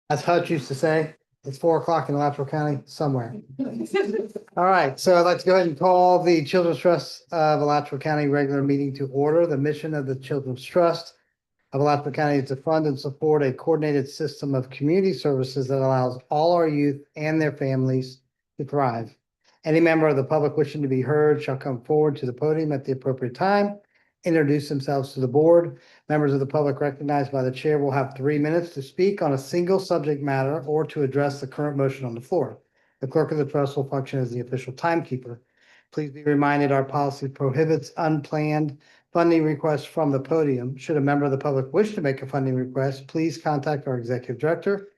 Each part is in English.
As Hutch used to say, it's 4 o'clock in Alachua County somewhere. All right, so I'd like to go ahead and call the Children's Trust of Alachua County regular meeting to order. The mission of the Children's Trust of Alachua County is to fund and support a coordinated system of community services that allows all our youth and their families to thrive. Any member of the public wishing to be heard shall come forward to the podium at the appropriate time, introduce themselves to the board. Members of the public recognized by the chair will have 3 minutes to speak on a single subject matter or to address the current motion on the floor. The clerk of the trust will function as the official timekeeper. Please be reminded our policy prohibits unplanned funding requests from the podium. Should a member of the public wish to make a funding request, please contact our executive director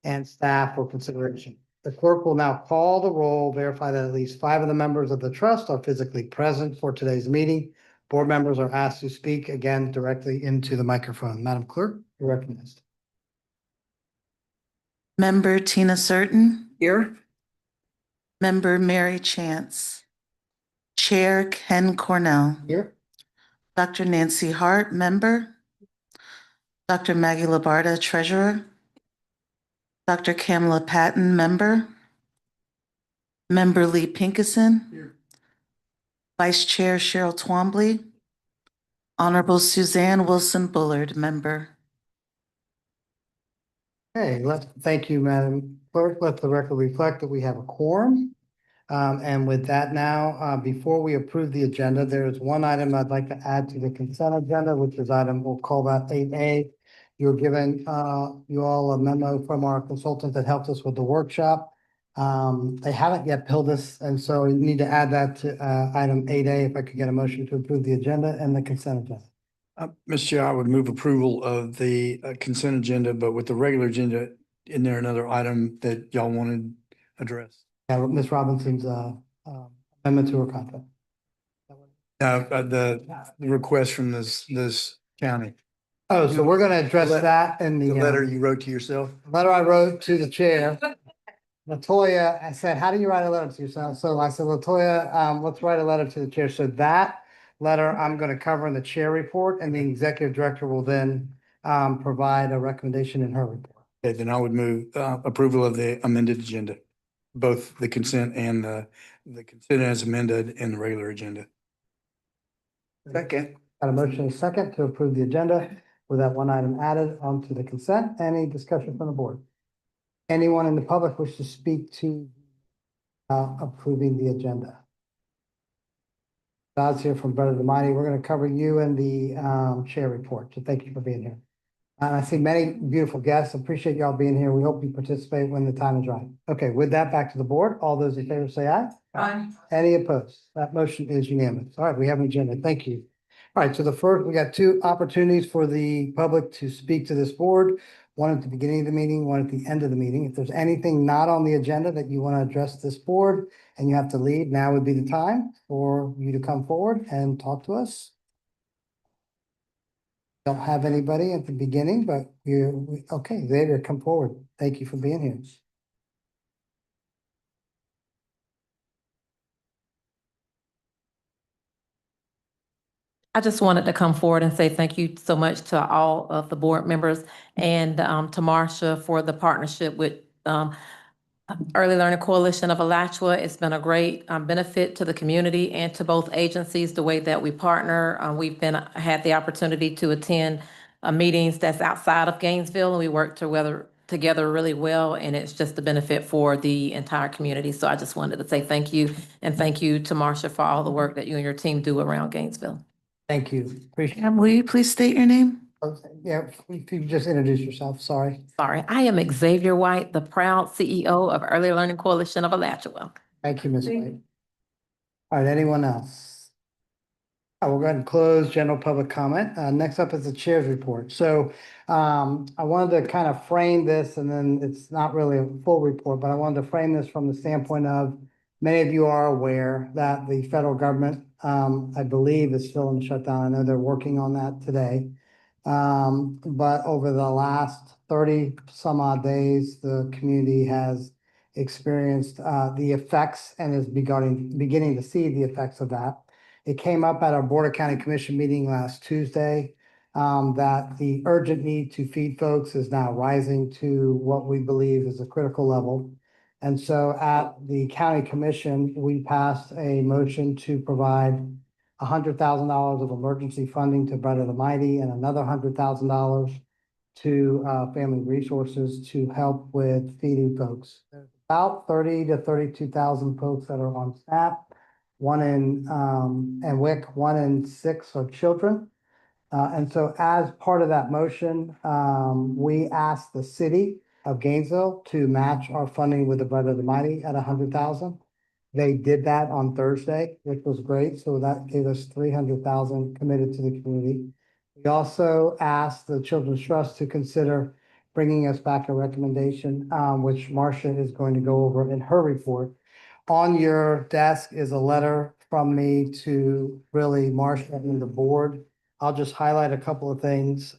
and staff for consideration. The clerk will now call the roll, verify that at least 5 of the members of the trust are physically present for today's meeting. Board members are asked to speak again directly into the microphone. Madam Clerk, you're recognized. Member Tina Certain. Here. Member Mary Chance. Chair Ken Cornell. Here. Dr. Nancy Hart, member. Dr. Maggie Labarda, treasurer. Dr. Kamala Patton, member. Member Lee Pinkeson. Here. Vice Chair Cheryl Twombly. Honorable Suzanne Wilson Bullard, member. Okay, thank you, Madam Clerk. Let the record reflect that we have a quorum. And with that now, before we approve the agenda, there is one item I'd like to add to the consent agenda, which is item, we'll call that 8A. You're given, you all a memo from our consultant that helped us with the workshop. They haven't yet billed us, and so we need to add that to, item 8A, if I could get a motion to approve the agenda and the consent agenda. Mr. Chair, I would move approval of the consent agenda, but with the regular agenda, in there another item that y'all wanted addressed? Yeah, Ms. Robinson's, amendment to her contract. The request from this county, Oh, so we're gonna address The that in the letter you wrote to yourself. letter I wrote to the chair. Latoya, I said, how do you write a letter to yourself? So I said, Latoya, let's write a letter to the chair. So that letter I'm gonna cover in the chair report, and the executive director will then provide a recommendation in her report. Okay, then I would move approval of the amended agenda, both the consent and the consent as amended and the regular agenda. Second. Got a motion and a second to approve the agenda with that one item added onto the consent. Any discussion from the board? Anyone in the public wish to speak to approving the agenda? God's here from Better the Mighty. We're going to cover you in the chair report. So thank you for being here. And I see many beautiful guests. Appreciate y'all being here. We hope you participate when the time is right. Okay, with that, back to the board. All those in favor say aye. Aye. Any opposed? That motion is unanimous. All right, we have an agenda. Thank you. All right, so the first, we got 2 opportunities for the public to speak to this board. One at the beginning of the meeting, one at the end of the meeting. If there's anything not on the agenda that you want to address this board and you have to leave, now would be the time for you to come forward and talk to us. Don't have anybody at the beginning, but okay, Xavier, come forward. Thank you for being here. I just wanted to come forward and say thank you so much to all of the board members and to Marcia for the partnership with Early Learning Coalition of Alachua. It's been a great benefit to the community and to both agencies, the way that we partner. We've had the opportunity to attend meetings that's outside of Gainesville, and we work together really well, and it's just a benefit for the entire community. So I just wanted to say thank you, and thank you to Marcia for all the work that you and your team do around Gainesville. Thank you. Appreciate And will you please state your name? it. Yeah, if you just introduce yourself, sorry. Sorry, I am Xavier White, the proud CEO of Early Learning Coalition of Alachua. Thank you, Ms. White. All right, anyone else? We'll go ahead and close general public comment. Next up is the chair's report. So I wanted to kind of frame this, and then it's not really a full report, but I wanted to frame this from the standpoint of many of you are aware that the federal government, I believe, is still in shutdown. I know they're working on that today. But over the last 30 some odd days, the community has experienced the effects and is beginning to see the effects of that. It came up at our Board of County Commission meeting last Tuesday. that the urgent need to feed folks is now rising to what we believe is a critical level. And so at the county commission, we passed a motion to provide $100,000 of emergency funding to Bread of the Mighty and another $100,000 to Family Resources to help with feeding folks. There's about 30 to 32,000 folks that are on staff, one in WIC, 1 in 6 are children. And so as part of that motion, we asked the city of Gainesville to match our funding with the Bread of the Mighty at 100,000. They did that on Thursday, which was great. So that gave us 300,000 committed to the community. We also asked the Children's Trust to consider bringing us back a recommendation, which Marcia is going to go over in her report. On your desk is a letter from me to really Marcia and the board. I'll just highlight a couple of things.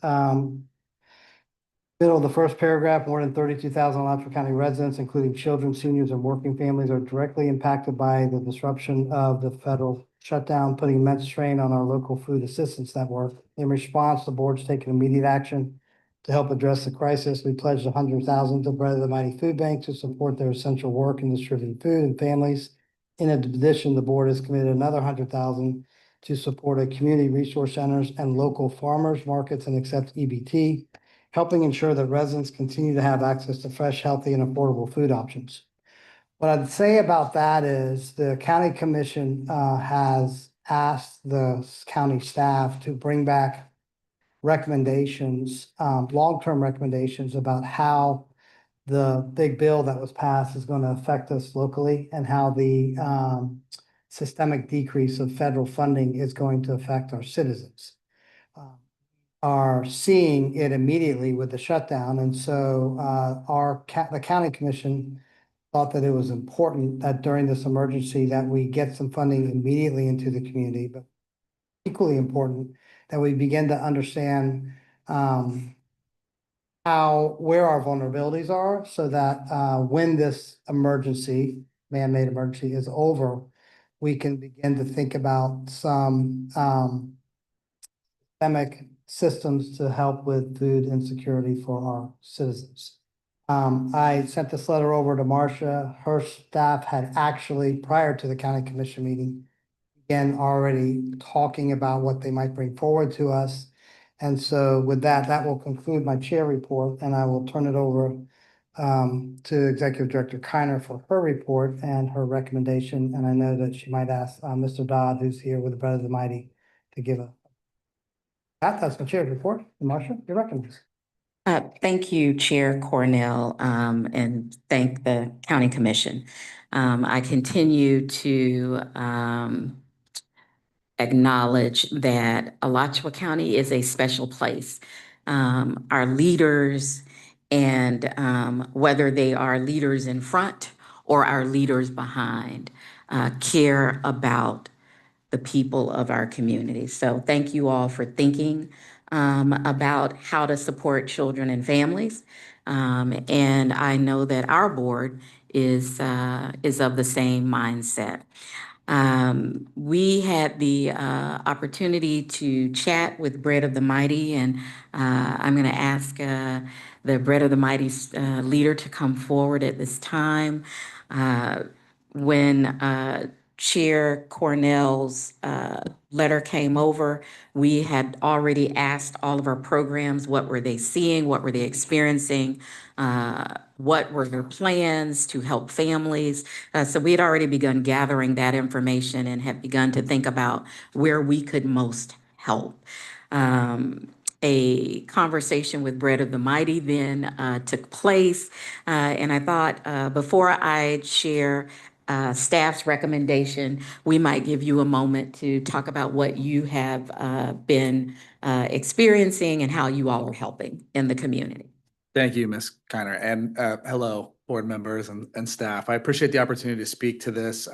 Middle of the first paragraph, more than 32,000 Alachua County residents, including children, seniors, and working families, are directly impacted by the disruption of the federal shutdown, putting immense strain on our local food assistance network. In response, the board's taken immediate action to help address the crisis. We pledged 100,000 to Bread of the Mighty Food Bank to support their essential work in distributing food and families. In addition, the board has committed another 100,000 to support a community resource centers and local farmers markets and accept EBT, helping ensure that residents continue to have access to fresh, healthy, and affordable food options. What I'd say about that is the county commission has asked the county staff to bring back recommendations, long-term recommendations about how the big bill that was passed is going to affect us locally and how the systemic decrease of federal funding is going to affect our citizens. Are seeing it immediately with the shutdown. And so the county commission thought that it was important that during this emergency that we get some funding immediately into the community, but equally important that we begin to understand where our vulnerabilities are so that when this emergency, man-made emergency is over, we can begin to think about some systemic systems to help with food insecurity for our citizens. I sent this letter over to Marcia. Her staff had actually, prior to the county commission meeting, again, already talking about what they might bring forward to us. And so with that, that will conclude my chair report, and I will turn it over to Executive Director Kiner for her report and her recommendation. And I know that she might ask Mr. Dodd, who's here with the Bread of the Mighty, to give that's my chair's report. Marcia, you're recognized. Thank you, Chair Cornell, and thank the County Commission. I continue to acknowledge that Alachua County is a special place. Our leaders, and whether they are leaders in front or our leaders behind, care about the people of our community. So thank you all for thinking about how to support children and families. And I know that our board is of the same mindset. We had the opportunity to chat with Bread of the Mighty, and I'm going to ask the Bread of the Mighty's leader to come forward at this time. When Chair Cornell's letter came over, we had already asked all of our programs, what were they seeing, what were they experiencing, what were their plans to help families. So we had already begun gathering that information and had begun to think about where we could most help. A conversation with Bread of the Mighty then took place, and I thought before I share staff's recommendation, we might give you a moment to talk about what you have been experiencing and how you all are helping in the community. Thank you, Ms. Kiner, and hello, board members and staff. I appreciate the opportunity to speak to this.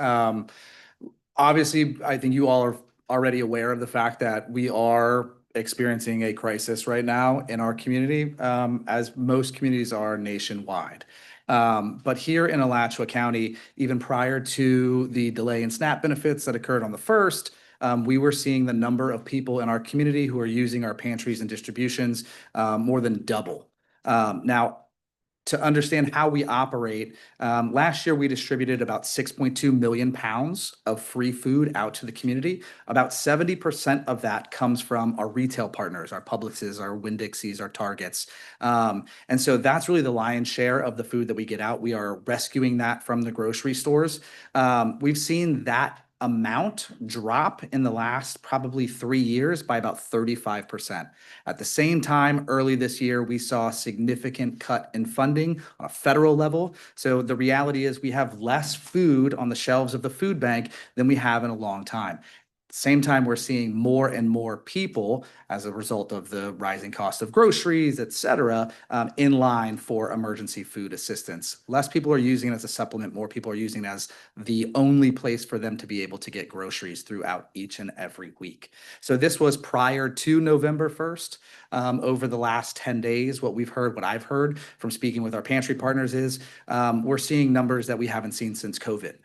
Obviously, I think you all are already aware of the fact that we are experiencing a crisis right now in our community, as most communities are nationwide. But here in Alachua County, even prior to the delay in SNAP benefits that occurred on the 1st, we were seeing the number of people in our community who are using our pantries and distributions more than double. Now, to understand how we operate, last year we distributed about 6.2 million pounds of free food out to the community. About 70% of that comes from our retail partners, our Publixes, our Winn-Dixies, our Targets. And so that's really the lion's share of the food that we get out. We are rescuing that from the grocery stores. We've seen that amount drop in the last probably 3 years by about 35%. At the same time, early this year, we saw a significant cut in funding on a federal level. So the reality is we have less food on the shelves of the food bank than we have in a long time. Same time, we're seeing more and more people, as a result of the rising cost of groceries, et cetera, in line for emergency food assistance. Less people are using it as a supplement. More people are using it as the only place for them to be able to get groceries throughout each and every week. So this was prior to November 1st. Over the last 10 days, what I've heard from speaking with our pantry partners is we're seeing numbers that we haven't seen since COVID.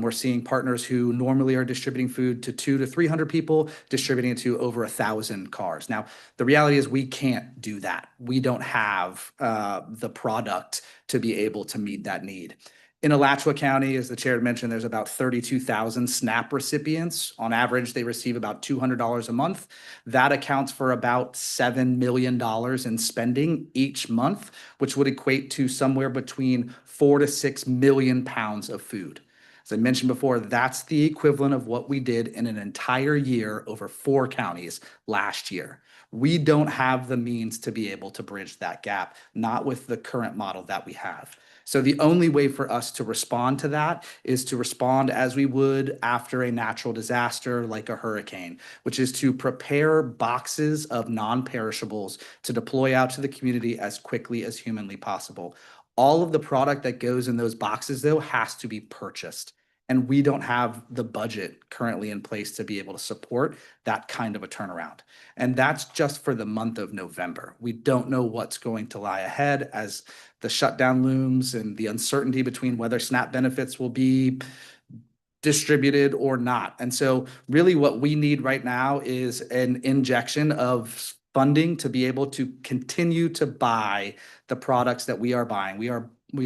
We're seeing partners who normally are distributing food to 200 to 300 people, distributing it to over 1,000 cars. Now, the reality is we can't do that. We don't have the product to be able to meet that need. In Alachua County, as the chair had mentioned, there's about 32,000 SNAP recipients. On average, they receive about $200 a month. That accounts for about $7 million in spending each month, which would equate to somewhere between 4 to 6 million pounds of food. As I mentioned before, that's the equivalent of what we did in an entire year over 4 counties last year. We don't have the means to be able to bridge that gap, not with the current model that we have. So the only way for us to respond to that is to respond as we would after a natural disaster like a hurricane, which is to prepare boxes of non-perishables to deploy out to the community as quickly as humanly possible. All of the product that goes in those boxes, though, has to be purchased. And we don't have the budget currently in place to be able to support that kind of a turnaround. And that's just for the month of November. We don't know what's going to lie ahead as the shutdown looms and the uncertainty between whether SNAP benefits will be distributed or not. And so really what we need right now is an injection of funding to be able to continue to buy the products that we are buying. We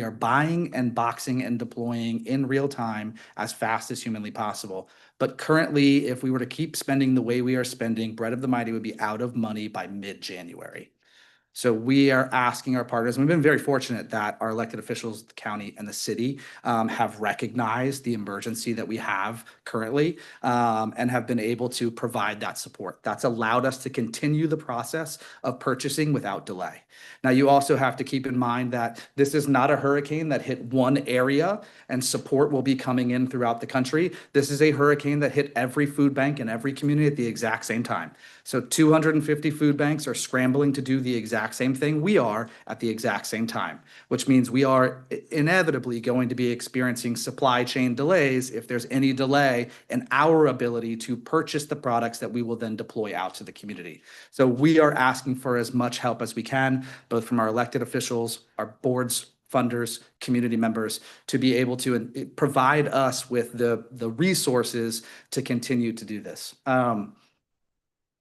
are buying and boxing and deploying in real time as fast as humanly possible. But currently, if we were to keep spending the way we are spending, Bread of the Mighty would be out of money by mid-January. So we are asking our partners, and we've been very fortunate that our elected officials, the county and the city, have recognized the emergency that we have currently and have been able to provide that support. That's allowed us to continue the process of purchasing without delay. Now, you also have to keep in mind that this is not a hurricane that hit one area and support will be coming in throughout the country. This is a hurricane that hit every food bank in every community at the exact same time. So 250 food banks are scrambling to do the exact same thing we are at the exact same time, which means we are inevitably going to be experiencing supply chain delays if there's any delay in our ability to purchase the products that we will then deploy out to the community. So we are asking for as much help as we can, both from our elected officials, our boards, funders, community members, to be able to provide us with the resources to continue to do this.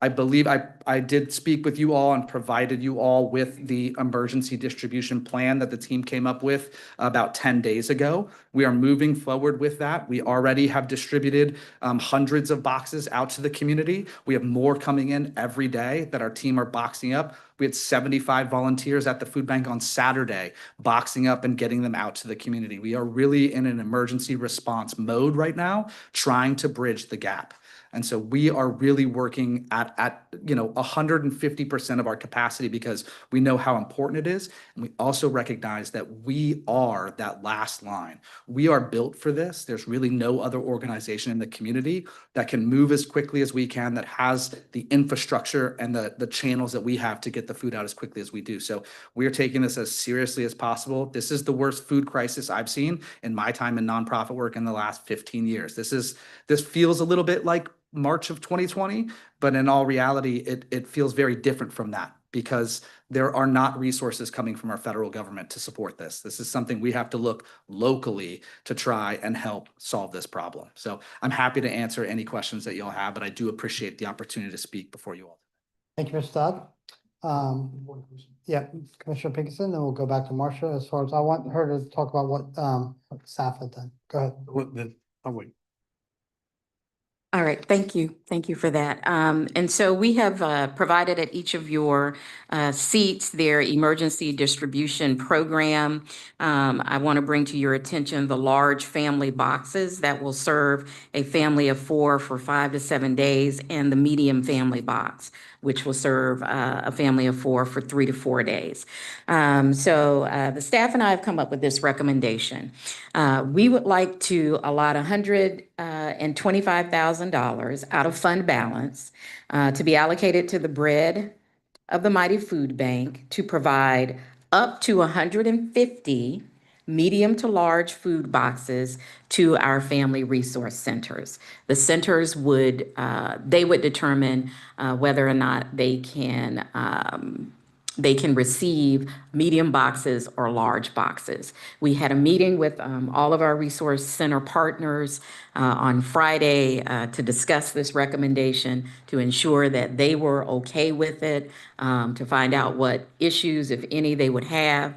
I believe I did speak with you all and provided you all with the emergency distribution plan that the team came up with about 10 days ago. We are moving forward with that. We already have distributed hundreds of boxes out to the community. We have more coming in every day that our team are boxing up. We had 75 volunteers at the food bank on Saturday, boxing up and getting them out to the community. We are really in an emergency response mode right now, trying to bridge the gap. And so we are really working at 150% of our capacity because we know how important it is. And we also recognize that we are that last line. We are built for this. There's really no other organization in the community that can move as quickly as we can, that has the infrastructure and the channels that we have to get the food out as quickly as we do. So we are taking this as seriously as possible. This is the worst food crisis I've seen in my time in nonprofit work in the last 15 years. This feels a little bit like March of 2020, but in all reality, it feels very different from that. because there are not resources coming from our federal government to support this. This is something we have to look locally to try and help solve this problem. So I'm happy to answer any questions that y'all have, but I do appreciate the opportunity to speak before you all. Thank you, Mr. Dodd. Yeah, Commissioner Pinkerton, then we'll go back to Marcia as far as I want her to talk about what staff had done. Go ahead. I'll wait. All right, thank you. Thank you for that. And so we have provided at each of your seats their emergency distribution program. I want to bring to your attention the large family boxes that will serve a family of 4 for 5 to 7 days, and the medium family box, which will serve a family of 4 for 3 to 4 days. So the staff and I have come up with this recommendation. We would like to allot $125,000 out of fund balance to be allocated to the Bread of the Mighty Food Bank to provide up to 150 medium to large food boxes to our family resource centers. The centers would, they would determine whether or not they can receive medium boxes or large boxes. We had a meeting with all of our resource center partners on Friday to discuss this recommendation, to ensure that they were okay with it, to find out what issues, if any, they would have.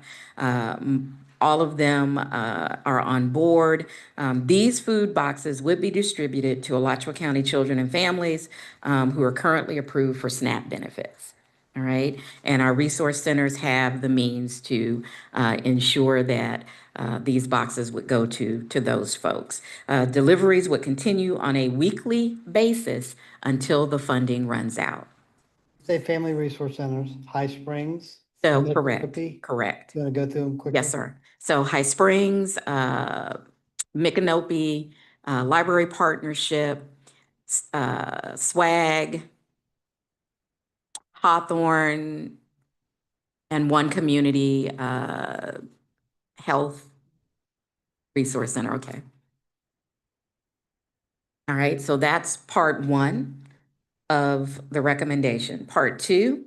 All of them are on board. These food boxes would be distributed to Alachua County children and families who are currently approved for SNAP benefits. All right. And our resource centers have the means to ensure that these boxes would go to those folks. Deliveries would continue on a weekly basis until the funding runs out. Say Family Resource Centers, High Springs. So Mississippi. correct. You want to go through them quickly? Yes, sir. So High Springs, Micanopy, Library Partnership, SWAG, Hawthorne, and One Community Health Resource Center. Okay. All right, so that's part 1 of the recommendation. Part 2,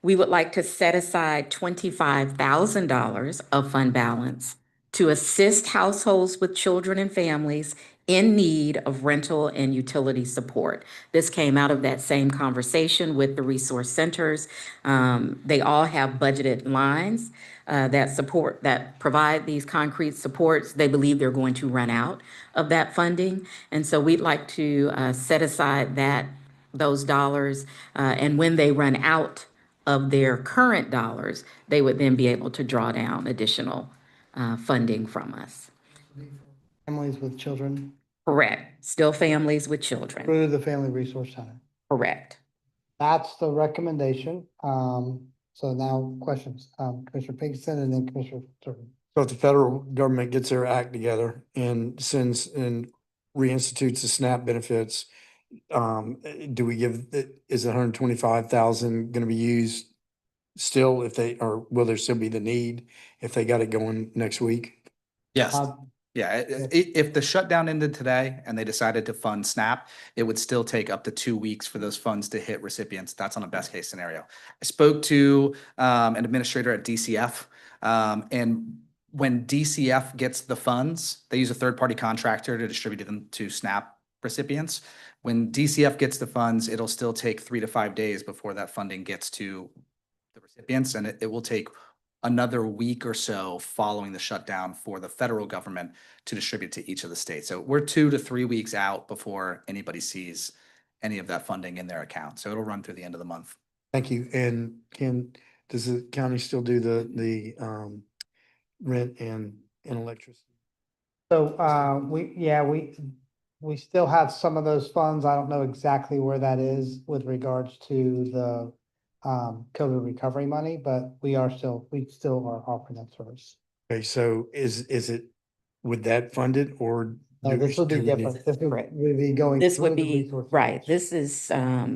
we would like to set aside $25,000 of fund balance to assist households with children and families in need of rental and utility support. This came out of that same conversation with the resource centers. They all have budgeted lines that provide these concrete supports. They believe they're going to run out of that funding. And so we'd like to set aside those dollars, and when they run out of their current dollars, they would then be able to draw down additional funding from us. Families with children Correct. Still families with children. through the Family Resource Center. Correct. That's the recommendation. So now questions, Commissioner Pinkerton and then Commissioner Turton. So if the federal government gets their act together and sends and reinstitutes the SNAP benefits, do we is 125,000 going to be used still or will there still be the need if they got it going next week? Yes. Yeah. If the shutdown ended today and they decided to fund SNAP, it would still take up to 2 weeks for those funds to hit recipients. That's on a best case scenario. I spoke to an administrator at DCF, and when DCF gets the funds, they use a third-party contractor to distribute them to SNAP recipients. When DCF gets the funds, it'll still take 3 to 5 days before that funding gets to the recipients, and it will take another week or so following the shutdown for the federal government to distribute to each of the states. So we're 2 to 3 weeks out before anybody sees any of that funding in their account. So it'll run through the end of the month. Thank you. And does the county still do the rent and electricity? So, we still have some of those funds. I don't know exactly where that is with regards to the COVID recovery money, but we still are offering that service. Okay, so would that fund it or? No, this would be different. This would be going. This would through the be, resource right, centers. this is,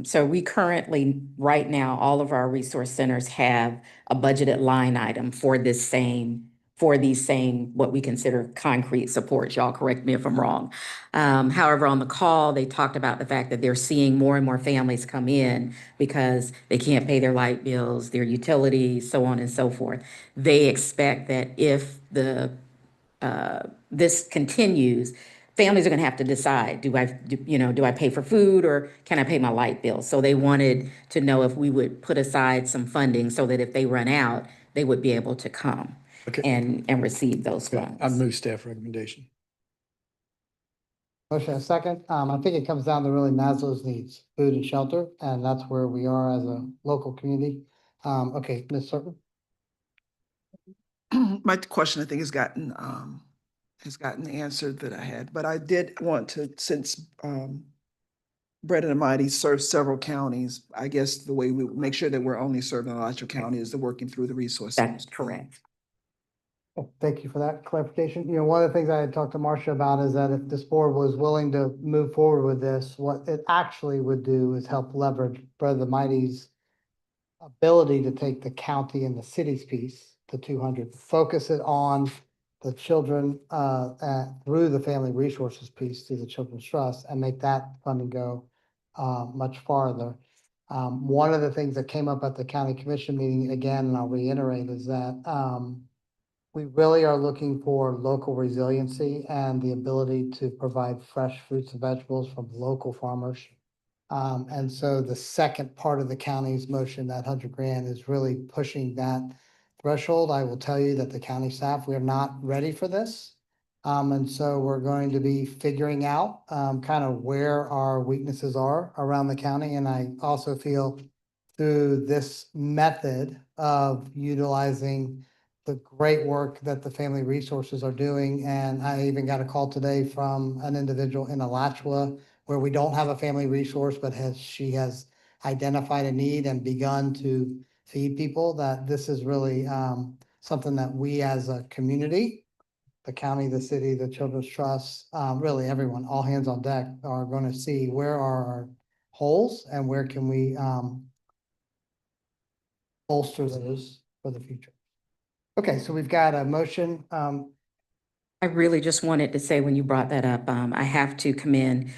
so we currently, right now, all of our resource centers have a budgeted line item for this same for these same, what we consider concrete supports. Y'all correct me if I'm wrong. However, on the call, they talked about the fact that they're seeing more and more families come in because they can't pay their light bills, their utilities, so on and so forth. They expect that if this continues, families are going to have to decide, do I pay for food or can I pay my light bill? So they wanted to know if we would put aside some funding so that if they run out, they would be able to come Okay. and receive those Okay, funds. I'd move staff recommendation. Motion and second. I think it comes down to really Maslow's needs, food and shelter, and that's where we are as a local community. Okay, Ms. Serpen? My question, I think, has gotten answered that I had, but I did want to, since Bread and Mighty serves several counties, I guess the way we make sure that we're only serving Alachua County is the working through the resources. That's correct. Thank you for that clarification. You know, one of the things I had talked to Marcia about is that if this board was willing to move forward with this, what it actually would do is help leverage Bread of the Mighty's ability to take the county and the city's piece, the 200, focus it on the children through the family resources piece through the Children's Trust and make that funding go much farther. One of the things that came up at the county commission meeting, again, and I'll reiterate, is that we really are looking for local resiliency and the ability to provide fresh fruits and vegetables from local farmers. And so the second part of the county's motion, that 100 grand, is really pushing that threshold. I will tell you that the county staff, we are not ready for this. And so we're going to be figuring out kind of where our weaknesses are around the county. And I also feel through this method of utilizing the great work that the family resources are doing. And I even got a call today from an individual in Alachua where we don't have a family resource, but she has identified a need and begun to feed people, that this is really something that we as a community, the county, the city, the Children's Trust, really everyone, all hands on deck, are going to see where are our holes and where can we bolster those for the future. Okay, so we've got a motion. I really just wanted to say, when you brought that up, I have to commend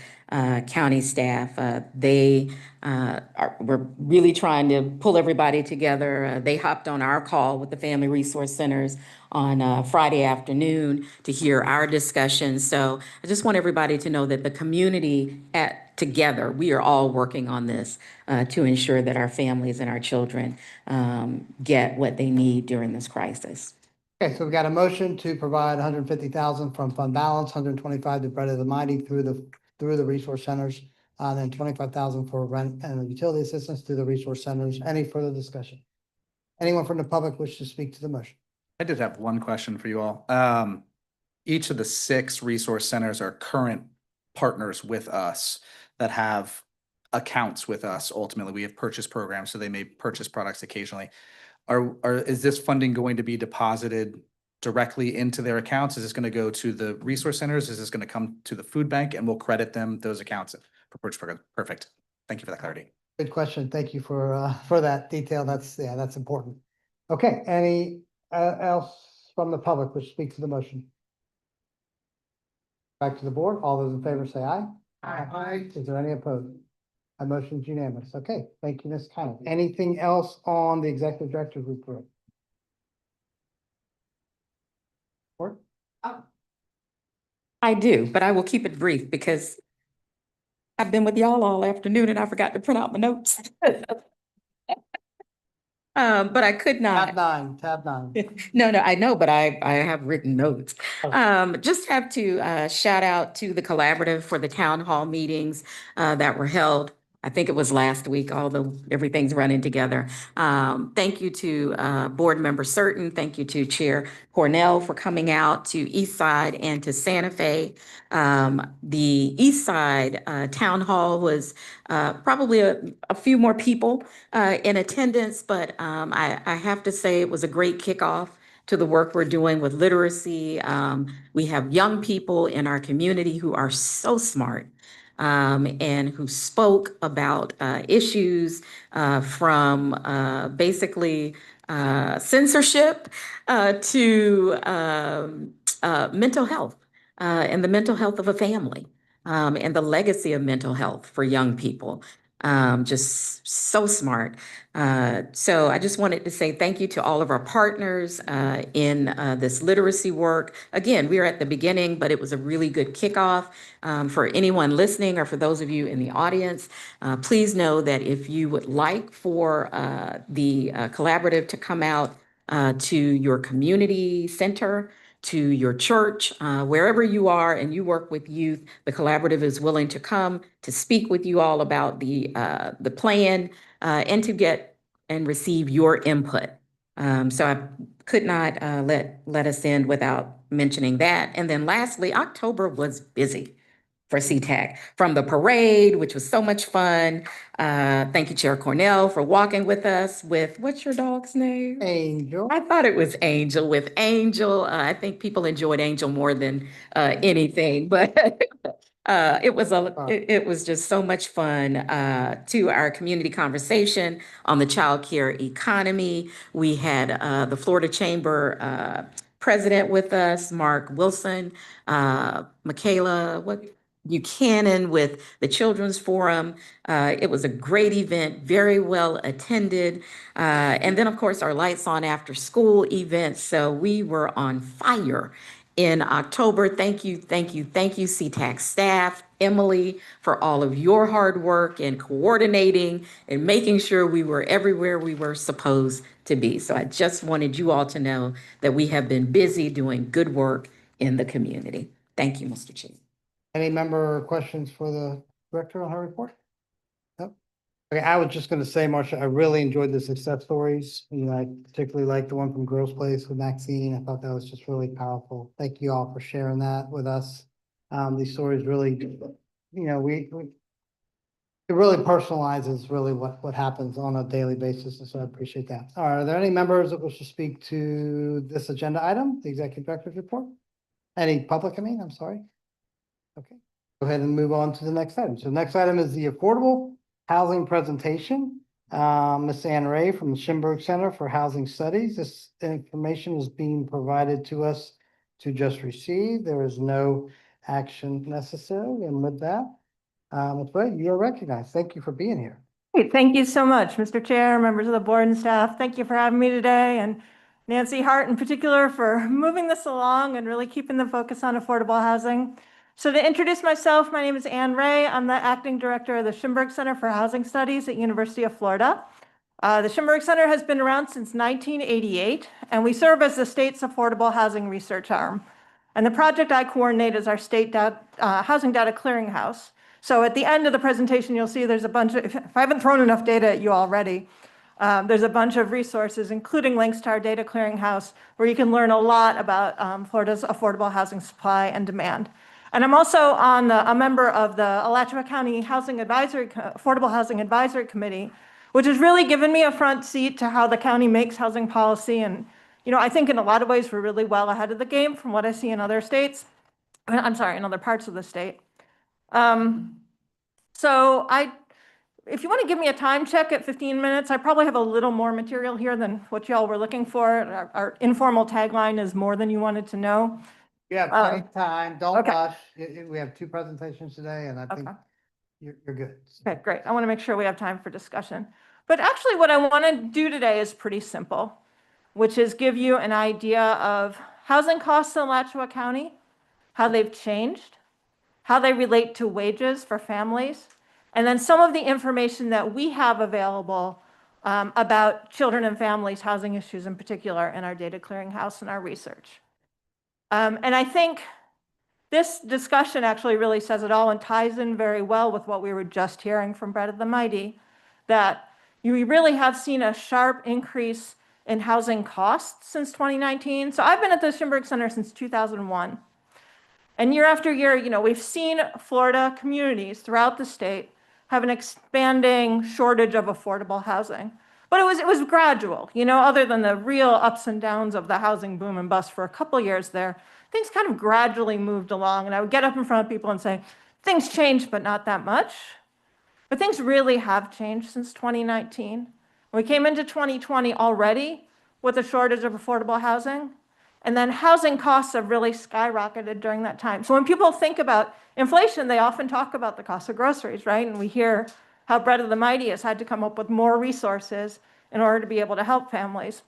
county staff. We're really trying to pull everybody together. They hopped on our call with the Family Resource Centers on Friday afternoon to hear our discussion. So I just want everybody to know that the community together, we are all working on this to ensure that our families and our children get what they need during this crisis. Okay, so we've got a motion to provide 150,000 from fund balance, 125 to Bread of the Mighty through the resource centers, then 25,000 for rent and utility assistance through the resource centers. Any further discussion? Anyone from the public wish to speak to the motion? I did have one question for you all. Each of the 6 resource centers are current partners with us that have accounts with us. Ultimately, we have purchase programs, so they may purchase products occasionally. Is this funding going to be deposited directly into their accounts? Is this going to go to the resource centers? Is this going to come to the food bank and we'll credit them those accounts for purchase program? Perfect. Thank you for that clarity. Good question. Thank you for that detail. That's important. Okay, any else from the public which speak to the motion? Back to the board. All those in favor say aye. Aye. Is there any opposed? My motion is unanimous. Okay, thank you, Ms. Kennedy. Anything else on the executive director's report? I do, but I will keep it brief because I've been with y'all all afternoon and I forgot to print out my notes. But I could not. Tab 9. No, I know, but I have written notes. Okay. Just have to shout out to the collaborative for the town hall meetings that were held. I think it was last week, although everything's running together. Thank you to Board Member Certain. Thank you to Chair Cornell for coming out to East Side and to Santa Fe. The East Side Town Hall was probably a few more people in attendance, but I have to say it was a great kickoff to the work we're doing with literacy. We have young people in our community who are so smart. and who spoke about issues from basically censorship to mental health and the mental health of a family and the legacy of mental health for young people. Just so smart. So I just wanted to say thank you to all of our partners in this literacy work. Again, we are at the beginning, but it was a really good kickoff. For anyone listening or for those of you in the audience, please know that if you would like for the collaborative to come out to your community center, to your church, wherever you are and you work with youth, the collaborative is willing to come to speak with you all about the plan and to get and receive your input. So I could not let us end without mentioning that. And then lastly, October was busy for CTAC, from the parade, which was so much fun. Thank you, Chair Cornell, for walking with us with, what's your dog's name? Angel. I thought it was Angel with Angel. I think people enjoyed Angel more than anything, but it was just so much fun to our community conversation on the child care economy. We had the Florida Chamber president with us, Mark Wilson, Michaela Buchanan with the Children's Forum. It was a great event, very well attended. And then, of course, our Lights On After School event. So we were on fire in October. Thank you, CTAC staff, Emily, for all of your hard work and coordinating and making sure we were everywhere we were supposed to be. So I just wanted you all to know that we have been busy doing good work in the community. Thank you, Mr. Chair. Any member questions for the director on her report? No? Okay, I was just gonna say, Marcia, I really enjoyed the success stories. You know, I particularly liked the one from Girls Place with Maxine. I thought that was just really powerful. Thank you all for sharing that with us. These stories really, you know, it really personalizes really what happens on a daily basis, and so I appreciate that. Are there any members that wish to speak to this agenda item, the executive director's report? Any public, I'm sorry. Okay, go ahead and move on to the next item. So the next item is the affordable housing presentation. Ms. Ann Ray from the Schimberg Center for Housing Studies. This information is being provided to us to just receive. There is no action necessary. And with that, Ms. Ray, you are recognized. Thank you for being here. Great. Thank you so much, Mr. Chair, members of the board and staff. Thank you for having me today, and Nancy Hart in particular for moving this along and really keeping the focus on affordable housing. So to introduce myself, my name is Ann Ray. I'm the acting director of the Schimberg Center for Housing Studies at University of Florida. The Schimberg Center has been around since 1988, and we serve as the state's affordable housing research arm. And the project I coordinate is our state housing data clearinghouse. So at the end of the presentation, you'll see there's a bunch of, if I haven't thrown enough data at you already, there's a bunch of resources, including links to our data clearinghouse, where you can learn a lot about Florida's affordable housing supply and demand. And I'm also a member of the Alachua County Affordable Housing Advisory Committee, which has really given me a front seat to how the county makes housing policy. And, you know, I think in a lot of ways, we're really well ahead of the game from what I see in other states. I'm sorry, in other parts of the state. So if you want to give me a time check at 15 minutes, I probably have a little more material here than what y'all were looking for. Our informal tagline is more than you wanted to know. You have plenty of time. Don't okay. rush. We have 2 presentations today, and I think you're good. Okay, great. I want to make sure we have time for discussion. But actually what I want to do today is pretty simple, which is give you an idea of housing costs in Alachua County, how they've changed, how they relate to wages for families, and then some of the information that we have available about children and families' housing issues in particular in our data clearinghouse and our research. And I think this discussion actually really says it all and ties in very well with what we were just hearing from Bread of the Mighty, that you really have seen a sharp increase in housing costs since 2019. So I've been at the Schimberg Center since 2001. And year after year, you know, we've seen Florida communities throughout the state have an expanding shortage of affordable housing. But it was gradual, you know, other than the real ups and downs of the housing boom and bust for a couple years there, things kind of gradually moved along. And I would get up in front of people and say, things changed, but not that much. But things really have changed since 2019. We came into 2020 already with a shortage of affordable housing, and then housing costs have really skyrocketed during that time. So when people think about inflation, they often talk about the cost of groceries, right? And we hear how Bread of the Mighty has had to come up with more resources in order to be able to help families.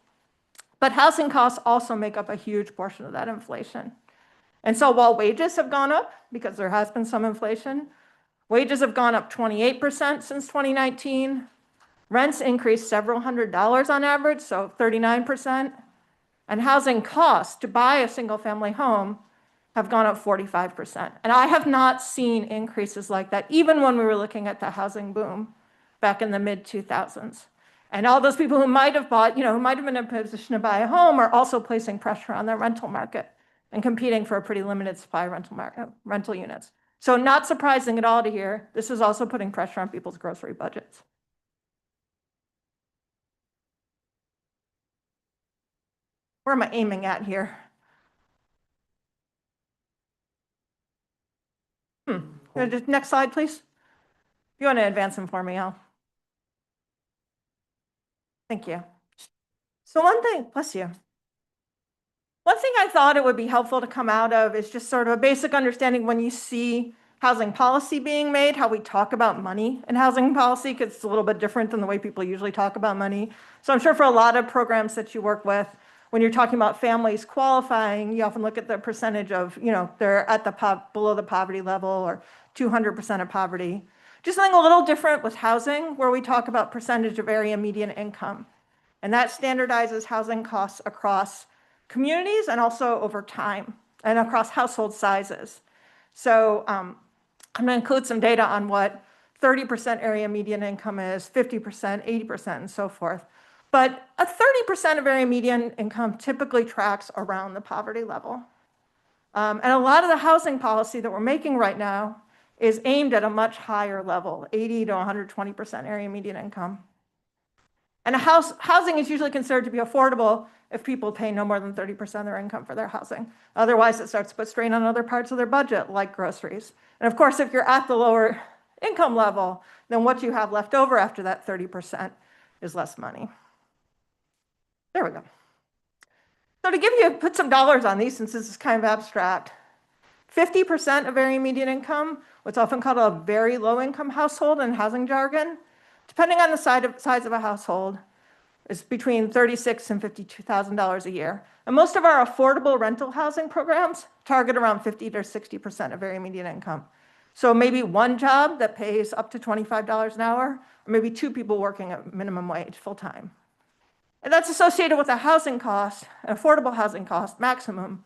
But housing costs also make up a huge portion of that inflation. And so while wages have gone up, because there has been some inflation, wages have gone up 28% since 2019. Rents increased several $100s on average, so 39%. And housing costs to buy a single-family home have gone up 45%. And I have not seen increases like that, even when we were looking at the housing boom back in the mid-2000s. And all those people who might have bought, who might have been in a position to buy a home are also placing pressure on their rental market and competing for a pretty limited supply of rental units. So not surprising at all to hear, this is also putting pressure on people's grocery budgets. Where am I aiming at here? Next slide, please. If you want to advance them for me, Al. Thank you. So one thing, bless you. One thing I thought it would be helpful to come out of is just sort of a basic understanding when you see housing policy being made, how we talk about money in housing policy, because it's a little bit different than the way people usually talk about money. So I'm sure for a lot of programs that you work with, when you're talking about families qualifying, you often look at the percentage of, they're at the below the poverty level or 200% of poverty. Just something a little different with housing, where we talk about percentage of area median income. And that standardizes housing costs across communities and also over time and across household sizes. So I'm going to include some data on what 30% area median income is, 50%, 80%, and so forth. But a 30% of area median income typically tracks around the poverty level. And a lot of the housing policy that we're making right now is aimed at a much higher level, 80 to 120% area median income. And housing is usually considered to be affordable if people pay no more than 30% of their income for their housing. Otherwise, it starts to put strain on other parts of their budget, like groceries. And of course, if you're at the lower income level, then what you have left over after that 30% is less money. There we go. So to put some dollars on these, since this is kind of abstract, 50% of area median income, what's often called a very low income household in housing jargon, depending on the size of a household, is between $36,000 and $52,000 a year. And most of our affordable rental housing programs target around 50 to 60% of area median income. So maybe one job that pays up to $25 an hour, or maybe two people working at minimum wage full time. And that's associated with a housing cost, an affordable housing cost maximum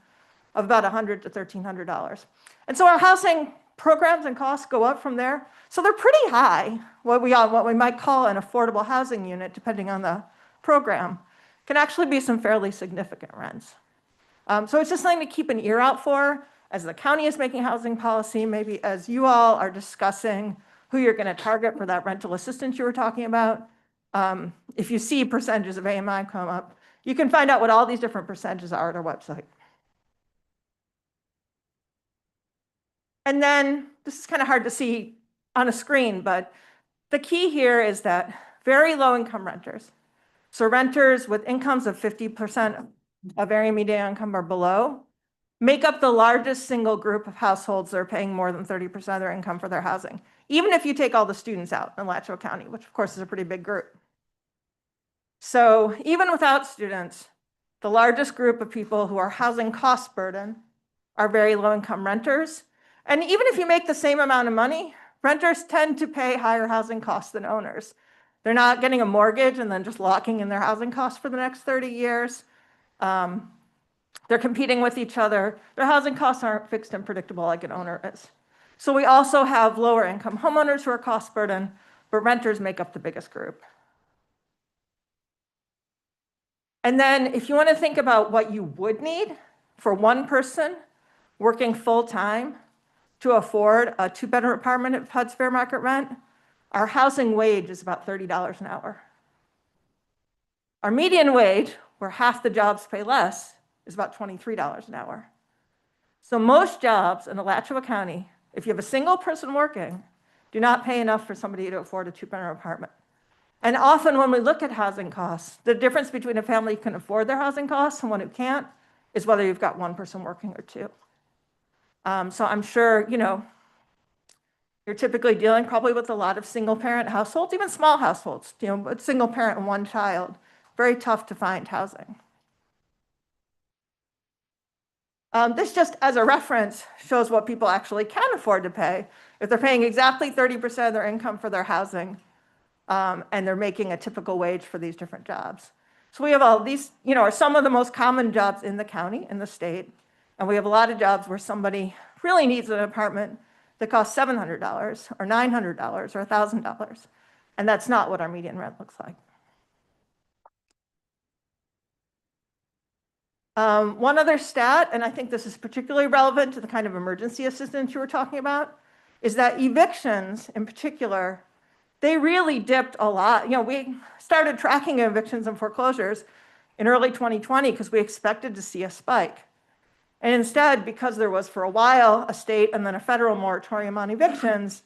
of about $100 to $1,300. And so our housing programs and costs go up from there. So they're pretty high. What we might call an affordable housing unit, depending on the program, can actually be some fairly significant rents. So it's just something to keep an ear out for as the county is making housing policy, maybe as you all are discussing who you're going to target for that rental assistance you were talking about. If you see percentages of AMI come up, you can find out what all these different percentages are at our website. And then this is kind of hard to see on a screen, but the key here is that very low income renters, so renters with incomes of 50% of area median income or below, make up the largest single group of households that are paying more than 30% of their income for their housing, even if you take all the students out in Alachua County, which of course is a pretty big group. So even without students, the largest group of people who are housing cost burden are very low income renters. And even if you make the same amount of money, renters tend to pay higher housing costs than owners. They're not getting a mortgage and then just locking in their housing costs for the next 30 years. They're competing with each other. Their housing costs aren't fixed and predictable like an owner is. So we also have lower income homeowners who are cost burden, but renters make up the biggest group. And then if you want to think about what you would need for one person working full time to afford a 2-bedroom apartment at HUD's fair market rent, our housing wage is about $30 an hour. Our median wage, where half the jobs pay less, is about $23 an hour. So most jobs in Alachua County if you have a single person working, do not pay enough for somebody to afford a two-bedroom apartment. And often when we look at housing costs, the difference between a family who can afford their housing costs and one who can't is whether you've got one person working or two. So I'm sure, you're typically dealing probably with a lot of single-parent households, even small households, but single parent and one child. Very tough to find housing. This just as a reference shows what people actually can afford to pay. If they're paying exactly 30% of their income for their housing, and they're making a typical wage for these different jobs. So we have all these, are some of the most common jobs in the county, in the state. And we have a lot of jobs where somebody really needs an apartment that costs $700 or $900 or $1,000. And that's not what our median rent looks like. One other stat, and I think this is particularly relevant to the kind of emergency assistance you were talking about, is that evictions in particular, they really dipped a lot. We started tracking evictions and foreclosures in early 2020 because we expected to see a spike. And instead, because there was for a while a state and then a federal moratorium on evictions,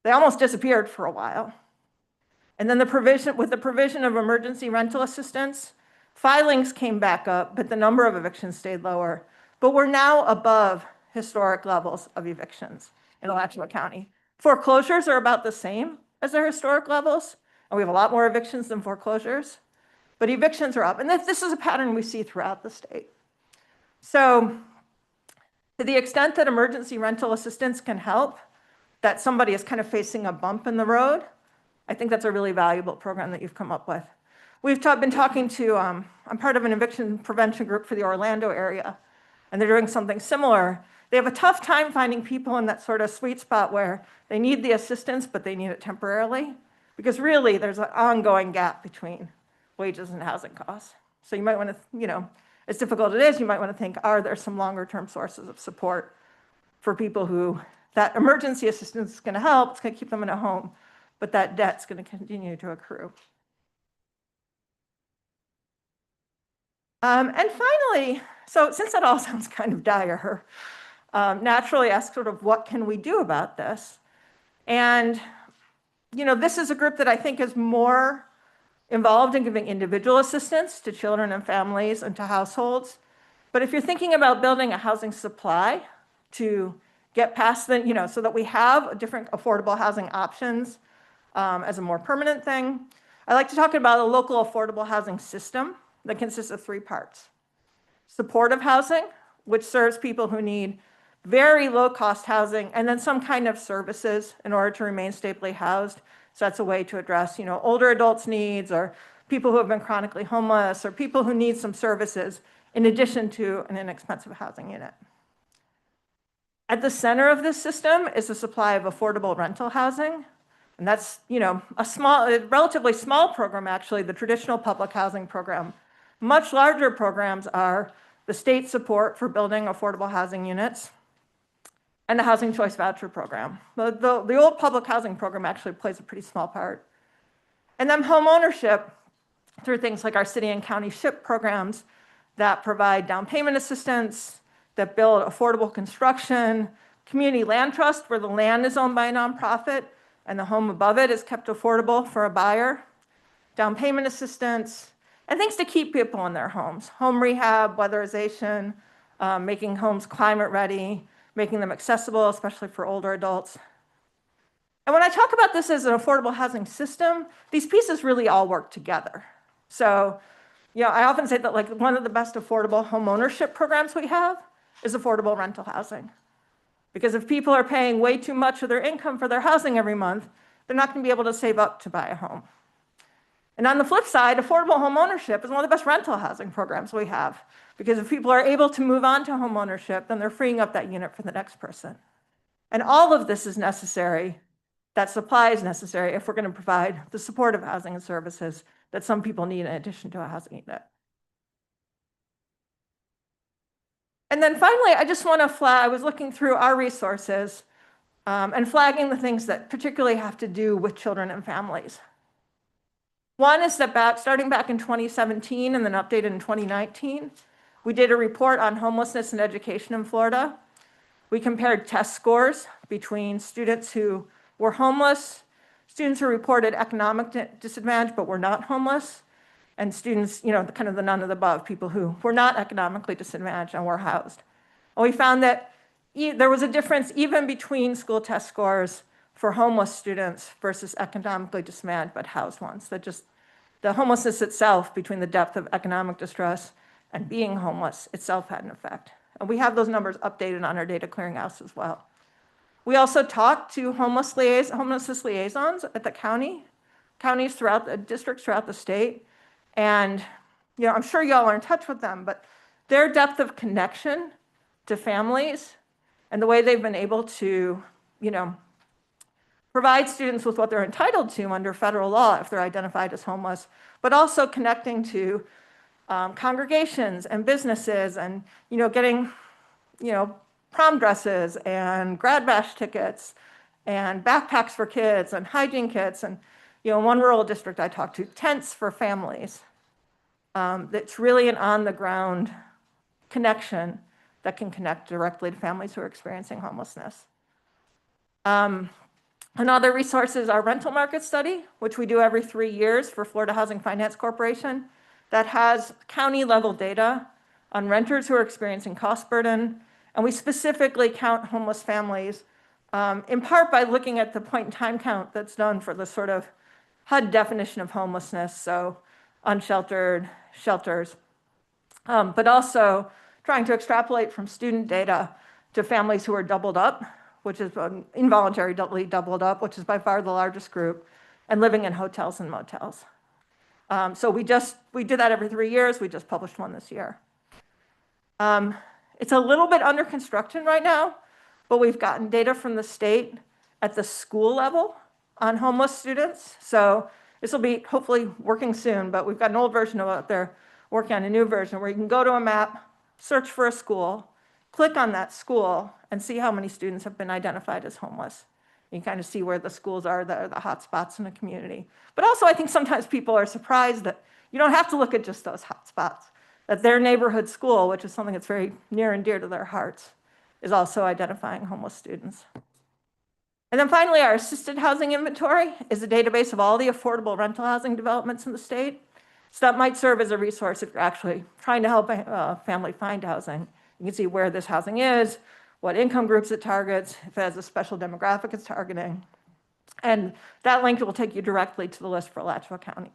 they almost disappeared for a while. And then with the provision of emergency rental assistance, filings came back up, but the number of evictions stayed lower. But we're now above historic levels of evictions in Alachua County. Foreclosures are about the same as their historic levels, and we have a lot more evictions than foreclosures, but evictions are up. And this is a pattern we see throughout the state. So to the extent that emergency rental assistance can help, that somebody is kind of facing a bump in the road, I think that's a really valuable program that you've come up with. We've been talking to, I'm part of an eviction prevention group for the Orlando area, and they're doing something similar. They have a tough time finding people in that sort of sweet spot where they need the assistance, but they need it temporarily, because really there's an ongoing gap between wages and housing costs. So you might want to, as difficult it is, you might want to think, are there some longer term sources of support for people who that emergency assistance is going to help, it's going to keep them in a home, but that debt's going to continue to accrue. And finally, so since that all sounds kind of dire, naturally ask sort of what can we do about this? And, this is a group that I think is more involved in giving individual assistance to children and families and to households. But if you're thinking about building a housing supply to get past the, so that we have different affordable housing options as a more permanent thing, I like to talk about a local affordable housing system that consists of 3 parts. Supportive housing, which serves people who need very low-cost housing and then some kind of services in order to remain stably housed. So that's a way to address, older adults' needs, or people who have been chronically homeless, or people who need some services in addition to an inexpensive housing unit. At the center of this system is a supply of affordable rental housing. And that's, a relatively small program, actually, the traditional public housing program. Much larger programs are the state support for building affordable housing units and the housing choice voucher program. The old public housing program actually plays a pretty small part. And then home ownership through things like our city and county SHIP programs that provide down payment assistance, that build affordable construction, community land trust where the land is owned by a nonprofit and the home above it is kept affordable for a buyer, down payment assistance, and things to keep people in their homes, home rehab, weatherization, making homes climate ready, making them accessible, especially for older adults. And when I talk about this as an affordable housing system, these pieces really all work together. So, I often say that one of the best affordable home ownership programs we have is affordable rental housing. Because if people are paying way too much of their income for their housing every month, they're not going to be able to save up to buy a home. And on the flip side, affordable home ownership is one of the best rental housing programs we have. Because if people are able to move on to home ownership, then they're freeing up that unit for the next person. And all of this is necessary, that supply is necessary if we're going to provide the supportive housing and services that some people need in addition to a housing unit. And then finally, I just want to flag, I was looking through our resources and flagging the things that particularly have to do with children and families. One is that starting back in 2017 and then updated in 2019, we did a report on homelessness and education in Florida. We compared test scores between students who were homeless, students who reported economic disadvantage but were not homeless, and students, kind of the none of the above, people who were not economically disadvantaged and were housed. And we found that there was a difference even between school test scores for homeless students versus economically disadvantaged but housed ones. That just, the homelessness itself, between the depth of economic distress and being homeless itself had an effect. And we have those numbers updated on our data clearinghouse as well. We also talked to homelessness liaisons at the counties throughout the districts throughout the state. And, I'm sure y'all are in touch with them, but their depth of connection to families and the way they've been able to, provide students with what they're entitled to under federal law if they're identified as homeless, but also connecting to congregations and businesses and, getting, prom dresses and grad bash tickets and backpacks for kids and hygiene kits. And, in one rural district I talked to, tents for families. That's really an on-the-ground connection that can connect directly to families who are experiencing homelessness. Another resource is our rental market study, which we do every 3 years for Florida Housing Finance Corporation, that has county-level data on renters who are experiencing cost burden. And we specifically count homeless families, in part by looking at the point-in-time count that's done for the sort of HUD definition of homelessness, so unsheltered, shelters, but also trying to extrapolate from student data to families who are doubled up, which is involuntarily doubled up, which is by far the largest group, and living in hotels and motels. So we do that every 3 years. We just published one this year. It's a little bit under construction right now, but we've gotten data from the state at the school level on homeless students. So this will be hopefully working soon, but we've got an old version of it. They're working on a new version where you can go to a map, search for a school, click on that school, and see how many students have been identified as homeless. You can kind of see where the schools are, the hot spots in the community. But also, I think sometimes people are surprised that you don't have to look at just those hot spots, that their neighborhood school, which is something that's very near and dear to their hearts, is also identifying homeless students. And then finally, our assisted housing inventory is a database of all the affordable rental housing developments in the state. So that might serve as a resource if you're actually trying to help a family find housing. You can see where this housing is, what income groups it targets, if it has a special demographic it's targeting. And that link will take you directly to the list for Alachua County.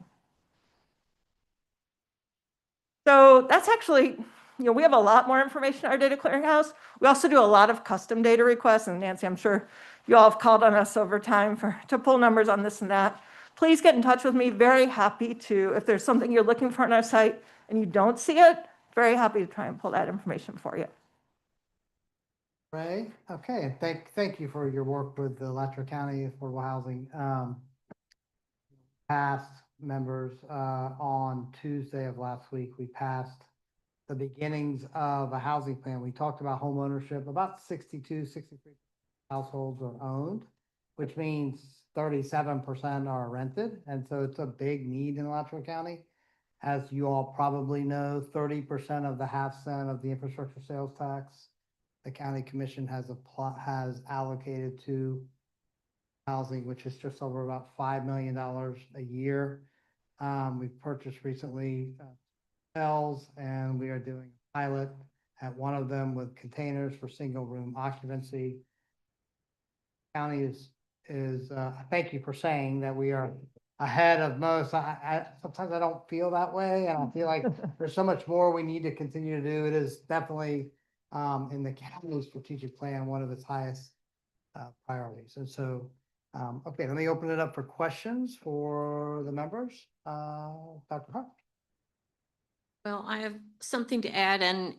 So that's actually, we have a lot more information in our data clearinghouse. We also do a lot of custom data requests. And Nancy, I'm sure you all have called on us over time to pull numbers on this and that. Please get in touch with me. Very happy to, if there's something you're looking for on our site and you don't see it, very happy to try and pull that information for you. Ray, okay, and thank you for your work with the Alachua County Affordable Housing. Past members, on Tuesday of last week, we passed the beginnings of a housing plan. We talked about home ownership. About 63 households are owned, which means 37% are rented. And so it's a big need in Alachua County. As you all probably know, 30% of the half-cent of the infrastructure sales tax the county commission has allocated to housing, which is just over about $5 million a year. We've purchased recently hotels, and we are doing a pilot at one of them with containers for single room occupancy. County is thank you for saying that we are ahead of most. I sometimes I don't feel that way, and I feel like there's so much more we need to continue to do. It is definitely in the county's strategic plan one of its highest priorities. And so, okay, let me open it up for questions for the members. Dr. Hart. Well, I have something to add, and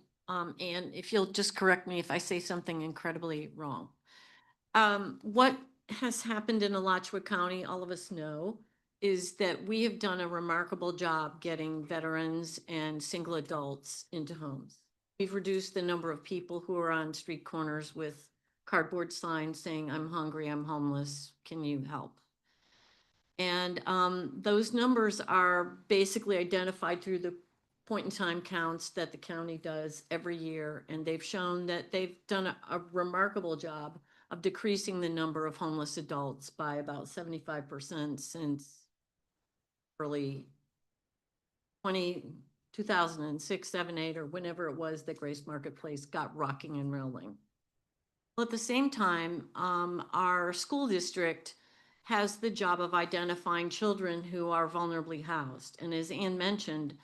if you'll just correct me if I say something incredibly wrong. What has happened in Alachua County, all of us know, is that we have done a remarkable job getting veterans and single adults into homes. We've reduced the number of people who are on street corners with cardboard signs saying, "I'm hungry, I'm homeless, can you help?" And those numbers are basically identified through the point-in-time counts that the county does every year, and they've shown that they've done a remarkable job of decreasing the number of homeless adults by about 75% since early 2006, 7, 8, or whenever it was that Grace Marketplace got rocking and rolling. Well, at the same time, our school district has the job of identifying children who are vulnerably housed. And as Ann mentioned,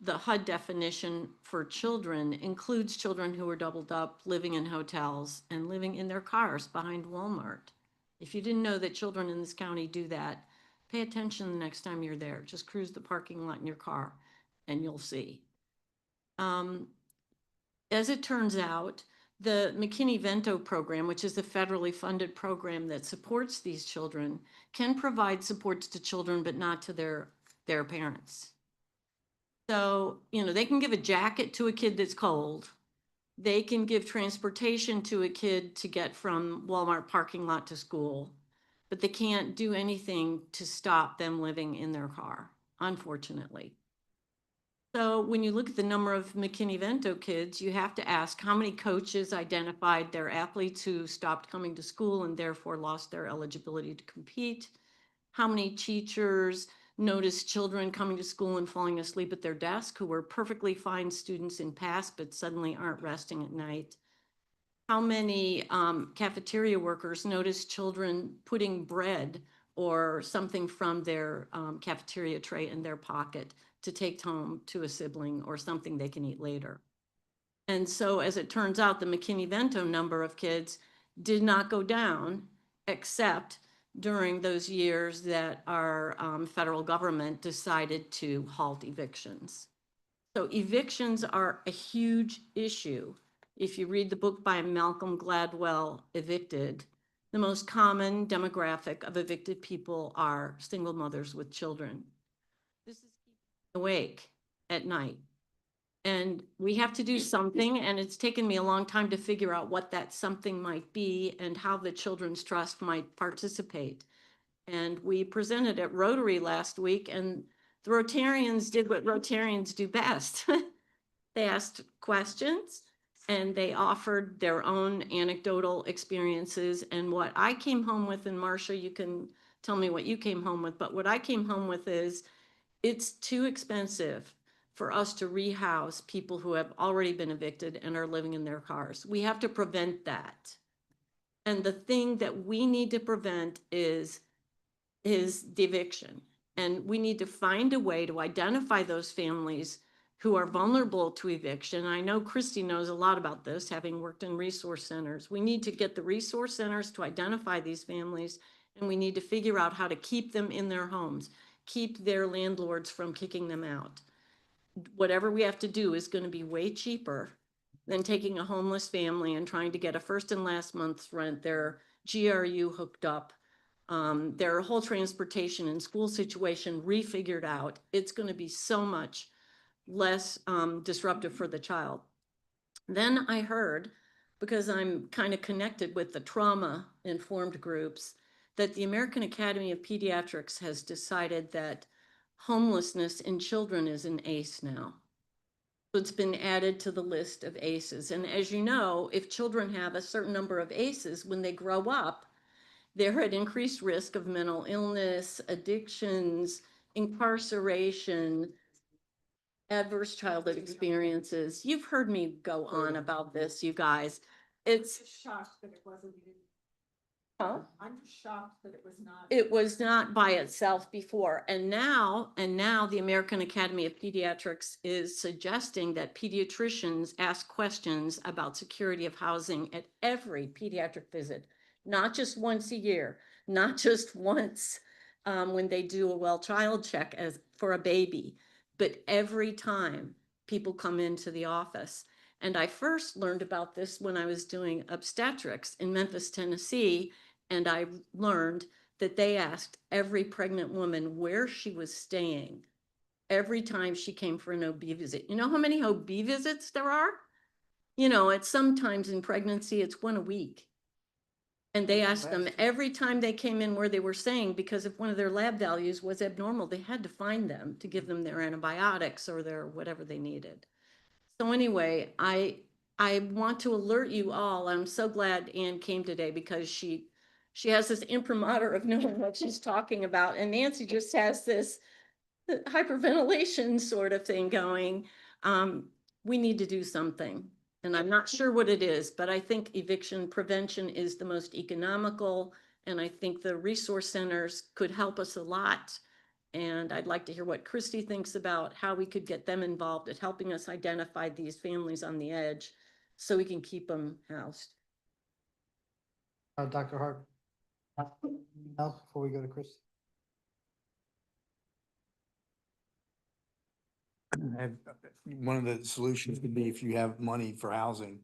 the HUD definition for children includes children who are doubled up, living in hotels, and living in their cars behind Walmart. If you didn't know that children in this county do that, pay attention the next time you're there. Just cruise the parking lot in your car and you'll see. As it turns out, the McKinney-Vento program, which is the federally funded program that supports these children, can provide supports to children, but not to their parents. So, you know, they can give a jacket to a kid that's cold. They can give transportation to a kid to get from Walmart parking lot to school, but they can't do anything to stop them living in their car, unfortunately. So when you look at the number of McKinney-Vento kids, you have to ask how many coaches identified their athletes who stopped coming to school and therefore lost their eligibility to compete. How many teachers noticed children coming to school and falling asleep at their desk who were perfectly fine students in past but suddenly aren't resting at night. How many cafeteria workers noticed children putting bread or something from their cafeteria tray in their pocket to take home to a sibling or something they can eat later. And so as it turns out, the McKinney-Vento number of kids did not go down, except during those years that our federal government decided to halt evictions. So evictions are a huge issue. If you read the book by Malcolm Gladwell, Evicted, the most common demographic of evicted people are single mothers with children. This is awake at night. And we have to do something, and it's taken me a long time to figure out what that something might be and how the Children's Trust might participate. And we presented at Rotary last week, and the Rotarians did what Rotarians do best. They asked questions and they offered their own anecdotal experiences. And what I came home with, and Marcia, you can tell me what you came home with, but what I came home with is it's too expensive for us to rehouse people who have already been evicted and are living in their cars. We have to prevent that. And the thing that we need to prevent is eviction. And we need to find a way to identify those families who are vulnerable to eviction. I know Christy knows a lot about this, having worked in resource centers. We need to get the resource centers to identify these families, and we need to figure out how to keep them in their homes, keep their landlords from kicking them out. Whatever we have to do is going to be way cheaper than taking a homeless family and trying to get a first and last month's rent, their GRU hooked up, their whole transportation and school situation refigured out. It's going to be so much less disruptive for the child. Then I heard, because I'm kind of connected with the trauma-informed groups, that the American Academy of Pediatrics has decided that homelessness in children is an ACE now. So it's been added to the list of ACEs. And as you know, if children have a certain number of ACEs, when they grow up, they're at increased risk of mental illness, addictions, incarceration, adverse childhood experiences. You've heard me go on about this, you guys. It's shocked that it wasn't. Huh? I'm shocked that it was not. It was not by itself before. And now the American Academy of Pediatrics is suggesting that pediatricians ask questions about security of housing at every pediatric visit, not just once a year, not just once when they do a well child check as for a baby, but every time people come into the office. And I first learned about this when I was doing obstetrics in Memphis, Tennessee. And I learned that they asked every pregnant woman where she was staying every time she came for an OB visit. You know how many OB visits there are? You know, it's sometimes in pregnancy, it's one a week. And they asked them every time they came in where they were saying, because if one of their lab values was abnormal, they had to find them to give them their antibiotics or their whatever they needed. So anyway, I want to alert you all. I'm so glad Ann came today because she has this imprimatur of knowing what she's talking about. And Nancy just has this hyperventilation sort of thing going. We need to do something. And I'm not sure what it is, but I think eviction prevention is the most economical. And I think the resource centers could help us a lot. And I'd like to hear what Christy thinks about how we could get them involved at helping us identify these families on the edge so we can keep them housed. Dr. Hart? Else before we go to Chris? One of the solutions could be if you have money for housing,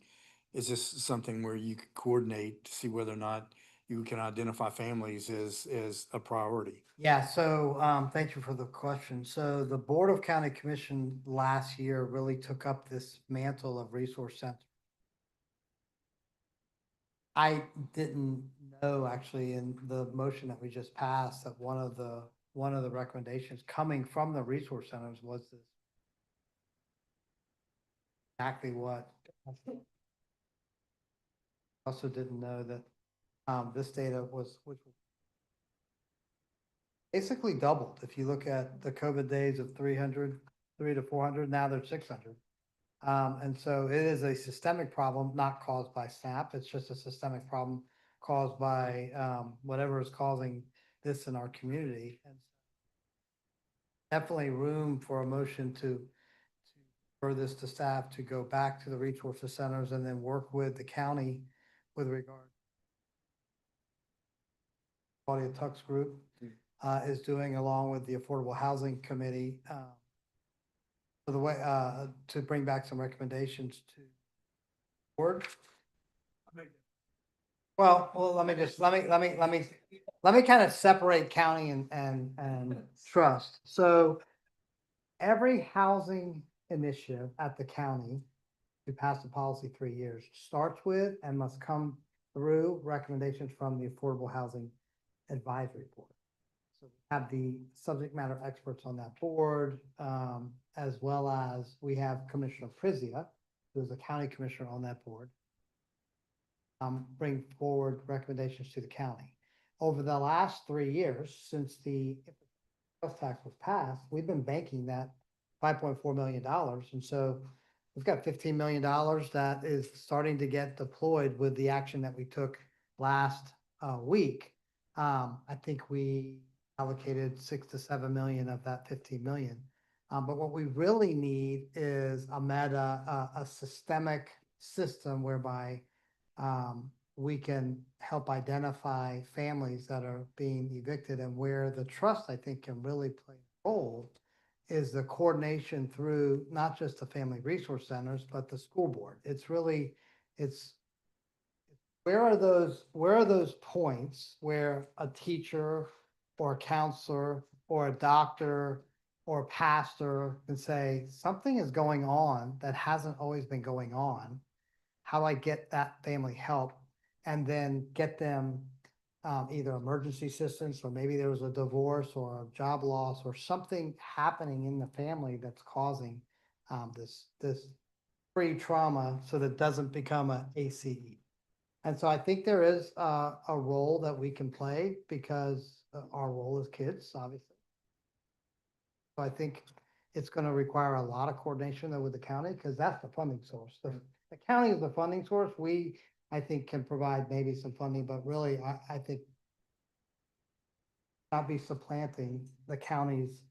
is this something where you could coordinate to see whether or not you can identify families as a priority? Yeah, so thank you for the question. So the Board of County Commission last year really took up this mantle of resource center. I didn't know actually in the motion that we just passed that one of the recommendations coming from the resource centers was this. Exactly what. Also didn't know that this data was, which was basically doubled. If you look at the COVID days of 3 to 400, now they're 600. And so it is a systemic problem, not caused by SNAP. It's just a systemic problem caused by whatever is causing this in our community. And definitely room for a motion to refer this to staff to go back to the resource centers and then work with the county with regard. Claudia Tuck's group is doing along with the Affordable Housing Committee. For the way to bring back some recommendations to board. Well, let me kind of separate county and trust. So every housing initiative at the county to pass the policy 3 years starts with and must come through recommendations from the Affordable Housing Advisory Board. So we have the subject matter experts on that board, as well as we have Commissioner Prizia, who is a county commissioner on that board, bring forward recommendations to the county. Over the last 3 years, since the sales tax was passed, we've been banking that $5.4 million. And so we've got $15 million that is starting to get deployed with the action that we took last week. I think we allocated 6 to 7 million of that 15 million. But what we really need is a systemic system whereby we can help identify families that are being evicted, and where the trust, I think, can really play a role is the coordination through not just the family resource centers, but the school board. It's really, where are those points where a teacher or a counselor or a doctor or a pastor can say, something is going on that hasn't always been going on. How do I get that family help and then get them either emergency assistance, or maybe there was a divorce or a job loss or something happening in the family that's causing this pre-trauma so that it doesn't become an ACE. And so I think there is a role that we can play because our role is kids, obviously. So I think it's going to require a lot of coordination though with the county, because that's the funding source. The county is the funding source. We, I think, can provide maybe some funding, but really, I think not be supplanting the county's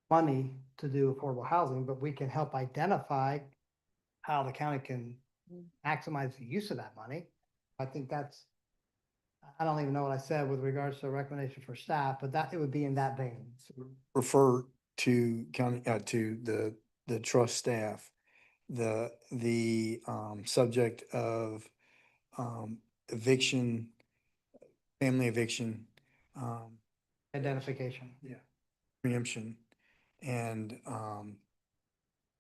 money to do affordable housing, but we can help identify how the county can maximize the use of that money. I think that's, I don't even know what I said with regards to a recommendation for staff, but that it would be in that vein. Refer to county, to the trust staff, the subject of eviction, family eviction, Identification. yeah, preemption, and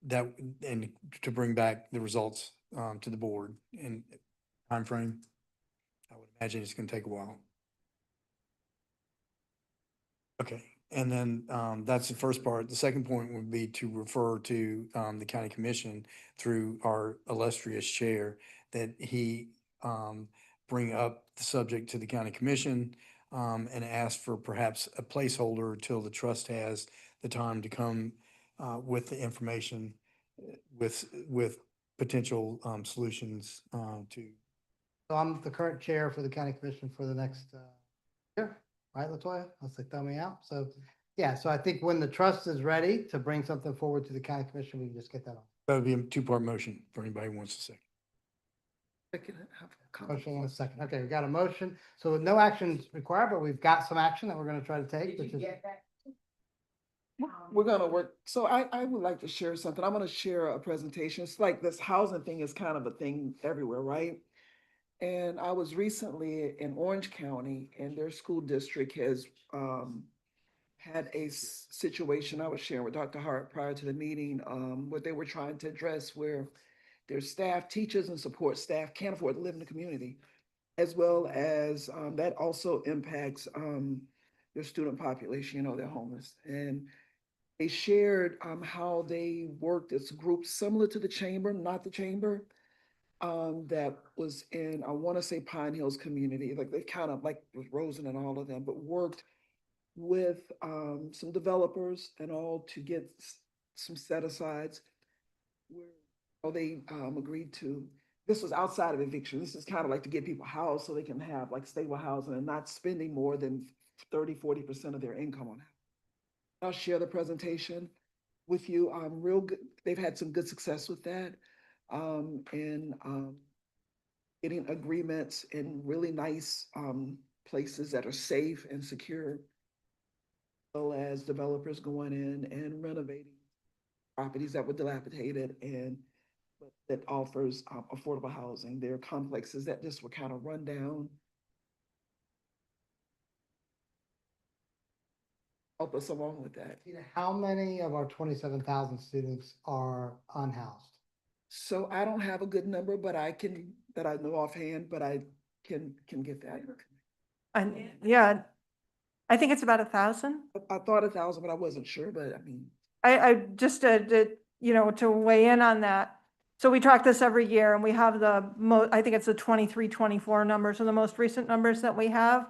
that, and to bring back the results to the board in timeframe. I would imagine it's gonna take a while. Okay, and then that's the first part. The second point would be to refer to the county commission through our illustrious chair, that he bring up the subject to the county commission and ask for perhaps a placeholder till the trust has the time to come with the information with potential solutions to. So I'm the current chair for the county commission for the next year, right, Latoya? Let's like throw me out. So, yeah, so I think when the trust is ready to bring something forward to the county commission, we can just get that on. That would be a two-part motion for anybody who wants to say. Motion in a second. Okay, we got a motion. So no action is required, but we've got some action that we're gonna try to take, which is. We're gonna work, so I would like to share something. I'm gonna share a presentation. It's like this housing thing is kind of a thing everywhere, right? And I was recently in Orange County and their school district has had a situation I was sharing with Dr. Hart prior to the meeting, where they were trying to address where their staff, teachers and support staff can't afford to live in the community, as well as that also impacts their student population, they're homeless. And they shared how they worked as a group similar to the chamber, not the chamber, that was in, I want to say Pine Hills community, like they kind of like with Rosen and all of them, but worked with some developers and all to get some set-asides where they agreed to, this was outside of eviction. This is kind of like to get people housed so they can have like stable housing and not spending more than 30–40% of their income on it. I'll share the presentation with you. Real good. They've had some good success with that. And getting agreements in really nice places that are safe and secure, as well as developers going in and renovating properties that were dilapidated and that offers affordable housing. There are complexes that just were kind of run down. Help us along with that. How many of our 27,000 students are unhoused? So I don't have a good number, but I know offhand, but I can get that. And yeah, I think it's about 1,000. I thought 1,000, but I wasn't sure, but I mean. I just, to weigh in on that. So we track this every year and we have I think it's the 23–24 numbers are the most recent numbers that we have.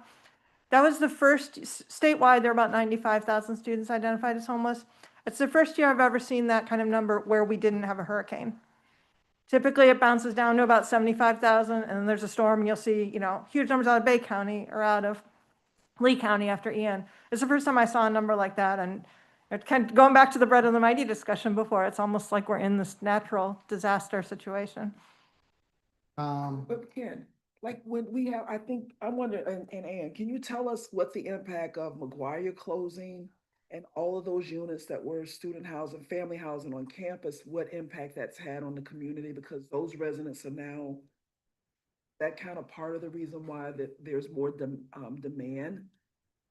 That was the first statewide, there are about 95,000 students identified as homeless. It's the first year I've ever seen that kind of number where we didn't have a hurricane. Typically it bounces down to about 75,000 and then there's a storm and you'll see, huge numbers out of Bay County or out of Lee County after Ian. It's the first time I saw a number like that. And it kind of going back to the bread and the mighty discussion before, it's almost like we're in this natural disaster situation. But Ken, like when we have, I think, I wonder, and Ann, can you tell us what the impact of McGuire closing and all of those units that were student housing, family housing on campus, what impact that's had on the community? Because those residents are now, that kind of part of the reason why that there's more demand.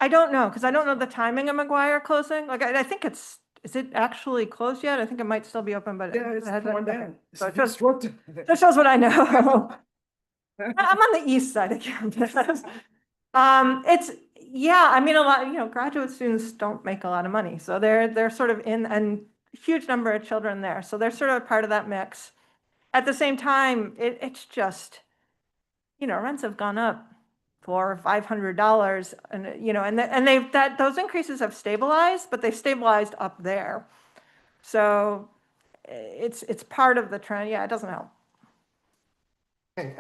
I don't know, because I don't know the timing of McGuire closing. Like, I think is it actually closed yet? I think it might still be open, but. Yeah, it's torn down. So it shows what I know. I'm on the east side of campus. I mean, a lot, graduate students don't make a lot of money. So they're sort of and huge number of children there. So they're sort of part of that mix. At the same time, it's just, rents have gone up $400 or $500 and those increases have stabilized, but they've stabilized up there. So it's part of the trend. Yeah, it doesn't help. Okay,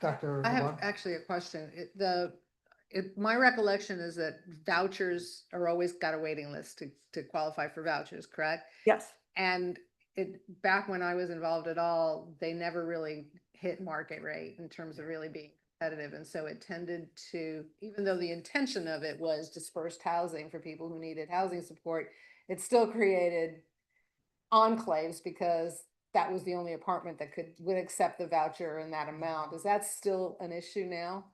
Dr. I have Labar? actually a question. My recollection is that vouchers are always got a waiting list to qualify for vouchers, correct? Yes. And back when I was involved at all, they never really hit market rate in terms of really being competitive. And so it tended to, even though the intention of it was dispersed housing for people who needed housing support, it still created enclaves because that was the only apartment that would accept the voucher in that amount. Is that still an issue now?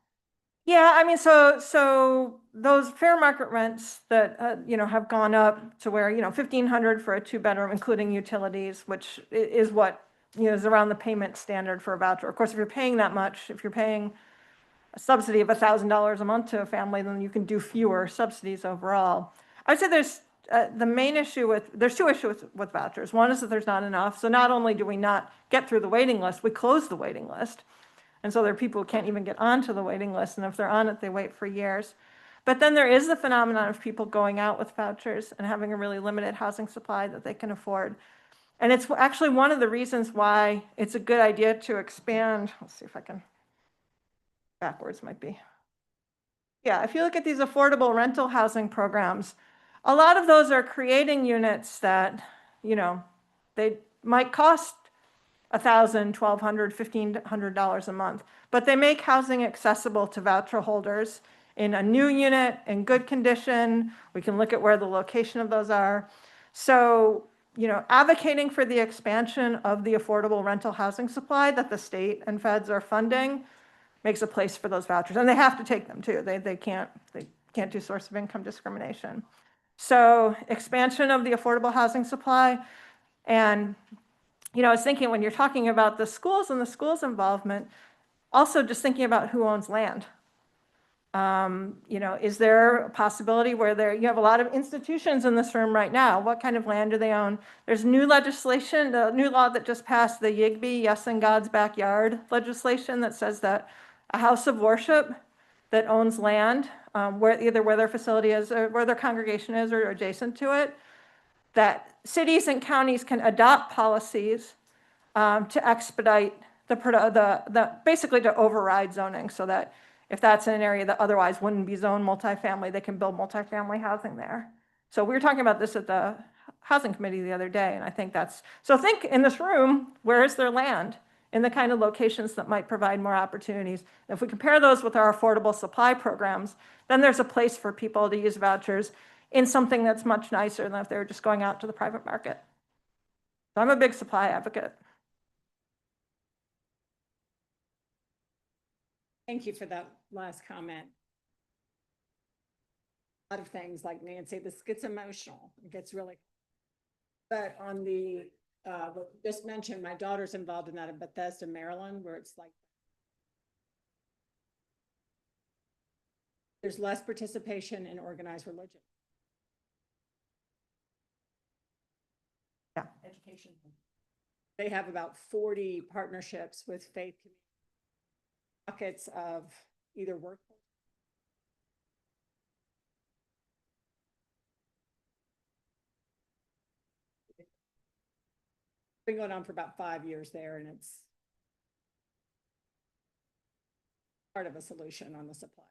Yeah, I mean, so those fair market rents that have gone up to where $1,500 for a 2-bedroom, including utilities, which is what is around the payment standard for a voucher. Of course, if you're paying that much, if you're paying a subsidy of $1,000 a month to a family, then you can do fewer subsidies overall. I would say there's the main issue there's two issues with vouchers. One is that there's not enough. So not only do we not get through the waiting list, we close the waiting list. And so there are people who can't even get onto the waiting list. And if they're on it, they wait for years. But then there is the phenomenon of people going out with vouchers and having a really limited housing supply that they can afford. And it's actually one of the reasons why it's a good idea to expand. Let's see if I can, backwards might be. Yeah, if you look at these affordable rental housing programs, a lot of those are creating units that, they might cost $1,000, $1,200, $1,500 a month, but they make housing accessible to voucher holders in a new unit in good condition. We can look at where the location of those are. So, advocating for the expansion of the affordable rental housing supply that the state and feds are funding makes a place for those vouchers, and they have to take them too. They can't do source of income discrimination. So expansion of the affordable housing supply. And I was thinking, when you're talking about the schools and the schools' involvement, also just thinking about who owns land. Is there a possibility where you have a lot of institutions in this room right now? What kind of land do they own? There's new legislation, the new law that just passed, the YIGBY, Yes in God's Backyard legislation, that says that a house of worship that owns land, where their facility is or where their congregation is or adjacent to it, that cities and counties can adopt policies to expedite basically to override zoning, so that if that's in an area that otherwise wouldn't be zoned multifamily, they can build multifamily housing there. So we were talking about this at the housing committee the other day, and I think think in this room, where is their land in the kind of locations that might provide more opportunities? And if we compare those with our affordable supply programs, then there's a place for people to use vouchers in something that's much nicer than if they were just going out to the private market. So I'm a big supply advocate. Thank you for that last comment. A lot of things, like Nancy, this gets emotional. It gets really, but on the, just mentioned, my daughter's involved in that in Bethesda, Maryland, where it's like, there's less participation in organized religion. Yeah. Education. They have about 40 partnerships with faith communities. Pockets of either workforce. Been going on for about 5 years there, and it's part of a solution on the supply.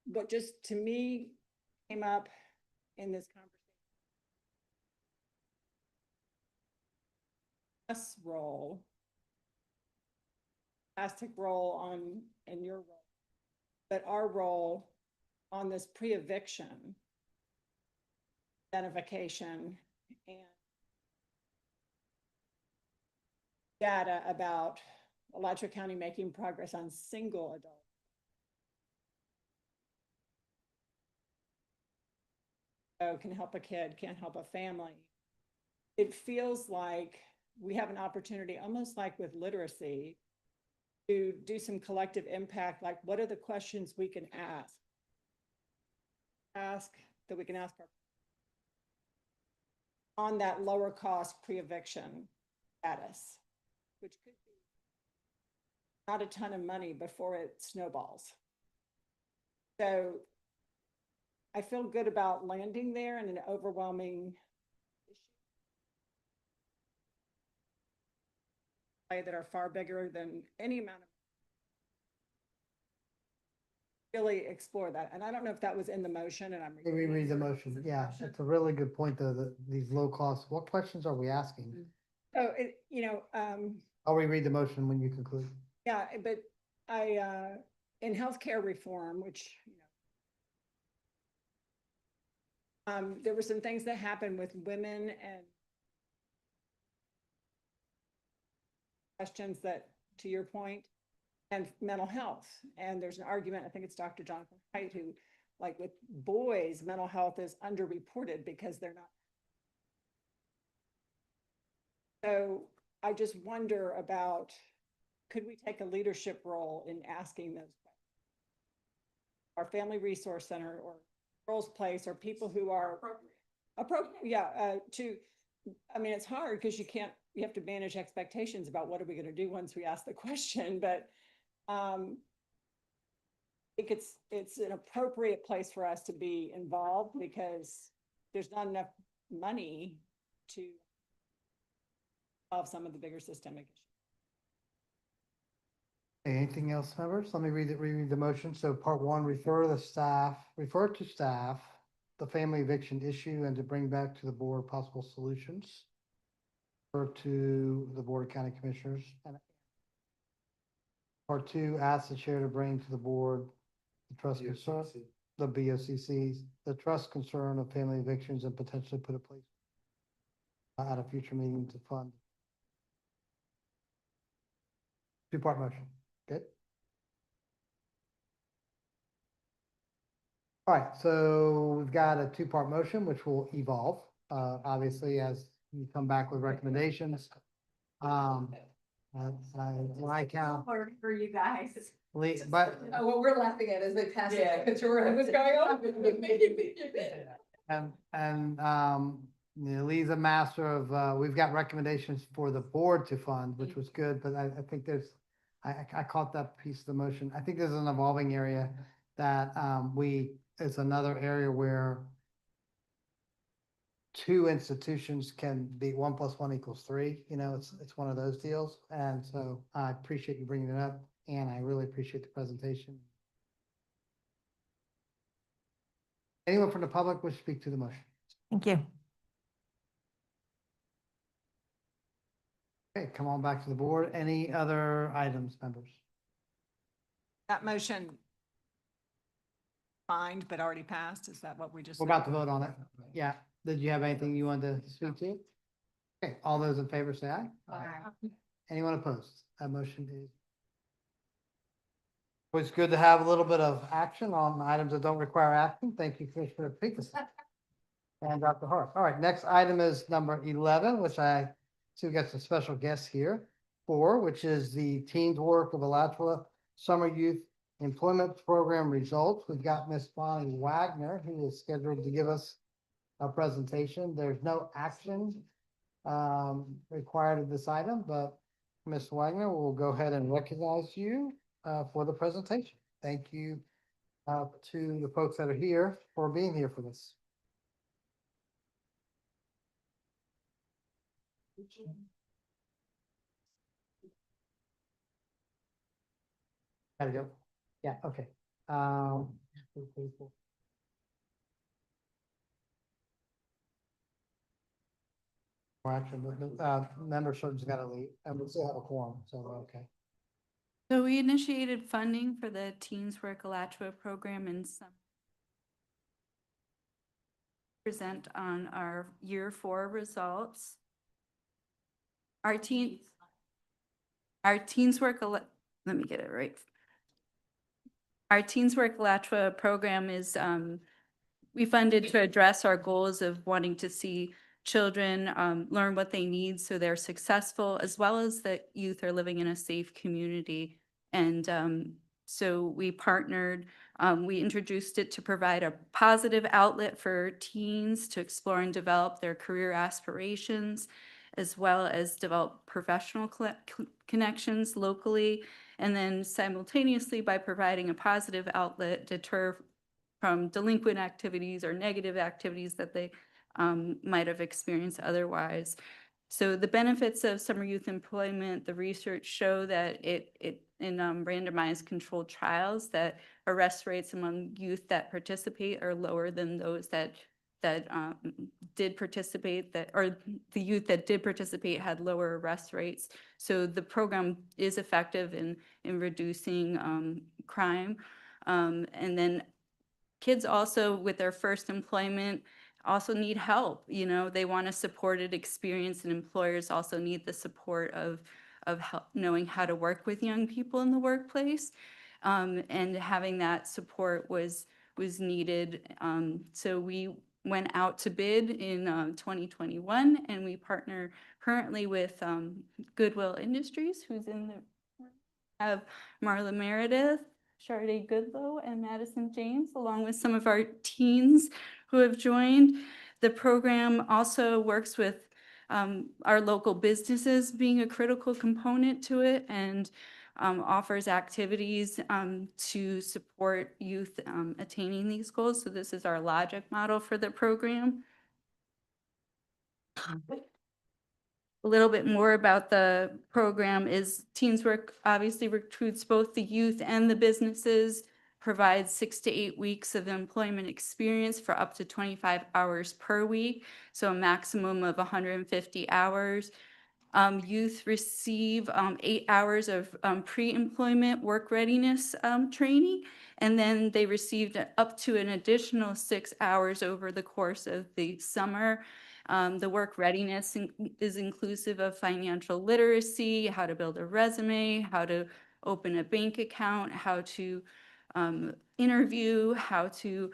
What just to me came up in this conversation, us role, fantastic role in your role, but our role on this pre-eviction identification and data about Alachua County making progress on single adults. So can help a kid, can't help a family. It feels like we have an opportunity, almost like with literacy, to do some collective impact. Like, what are the questions we can ask that we can ask on that lower cost pre-eviction status, which could be not a ton of money before it snowballs. So I feel good about landing there in an overwhelming issue that are far bigger than any amount of really explore that. And I don't know if that was in the motion, and I'm Reread the motion. Yeah, it's a really good point, though, that these low costs, what questions are we asking? Oh, I'll reread the motion when you conclude. yeah, but in healthcare reform, which, there were some things that happened with women and questions that, to your point, and mental health. And there's an argument, I think it's Dr. Jonathan Haidt, who, like with boys, mental health is underreported because they're not. So I just wonder about could we take a leadership role in asking those questions? Our Family Resource Center or Girls Place or people who are appropriate, yeah, I mean, it's hard because you have to manage expectations about what are we going to do once we ask the question, but I think it's an appropriate place for us to be involved because there's not enough money to solve some of the bigger systemic issues. Anything else, members? Let me read the motion. So part one, refer to staff, the family eviction issue and to bring back to the board possible solutions. Refer to the Board of County Commissioners. And part two, ask the chair to bring to the board the trust concern, the BOCCs, the trust concern of family evictions and potentially put a place at a future meeting to fund. Two-part motion. Good. All right, so we've got a two-part motion, which will evolve, obviously, as you come back with recommendations. I like how. Hard for you guys. But. What we're laughing at is they pass it Yeah. like a tour and what's going on. You know, Lee's a master of, we've got recommendations for the board to fund, which was good, but I think I caught that piece of the motion. I think there's an evolving area that, it's another area where two institutions can be 1 + 1 = 3, you know, it's one of those deals. And so I appreciate you bringing it up and I really appreciate the presentation. Anyone from the public wish to speak to the motion? Thank you. Okay, come on back to the board. Any other items, members? That motion signed but already passed, is that what we just? We're about to vote on it. Yeah. Did you have anything you wanted to speak to? Okay, all those in favor say aye. Anyone opposed? That motion is. It's good to have a little bit of action on items that don't require action. Thank you, Commissioner Pincus. And Dr. Hart. All right, next item is number 11, which I see we got some special guests here for, which is the Teens Work of Alachua Summer Youth Employment Program results. We've got Miss Bonnie Wagner, who is scheduled to give us a presentation. There's no action required of this item, but Ms. Wagner will go ahead and recognize you for the presentation. Thank you to the folks that are here for being here for this. Gotta go. Yeah, okay. More action, but member certain's gotta leave, and we still have a quorum, so we're okay. So we initiated funding for the Teens Work Alachua program in some present on our year 4 results. Our Teens Work, let me get it right. Our Teens Work Alachua program is, we funded to address our goals of wanting to see children learn what they need so they're successful, as well as that youth are living in a safe community. And so we partnered, we introduced it to provide a positive outlet for teens to explore and develop their career aspirations, as well as develop professional connections locally. And then simultaneously, by providing a positive outlet, deter from delinquent activities or negative activities that they might have experienced otherwise. So the benefits of summer youth employment, the research show that in randomized controlled trials that arrest rates among youth that participate are lower than those that did participate, or the youth that did participate had lower arrest rates. So the program is effective in reducing crime. And then kids also with their first employment also need help. You know, they want a supported experience, and employers also need the support of help knowing how to work with young people in the workplace. And having that support was needed. So we went out to bid in 2021, and we partner currently with Goodwill Industries, who's in the have Marla Meredith, Sharday Goodlow, and Madison James, along with some of our teens who have joined. The program also works with our local businesses being a critical component to it, and offers activities to support youth attaining these goals. So this is our logic model for the program. A little bit more about the program is Teens Work obviously recruits both the youth and the businesses, provides 6 to 8 weeks of employment experience for up to 25 hours per week, so a maximum of 150 hours. Youth receive 8 hours of pre-employment work readiness training, and then they received up to an additional 6 hours over the course of the summer. The work readiness is inclusive of financial literacy, how to build a resume, how to open a bank account, how to interview, how to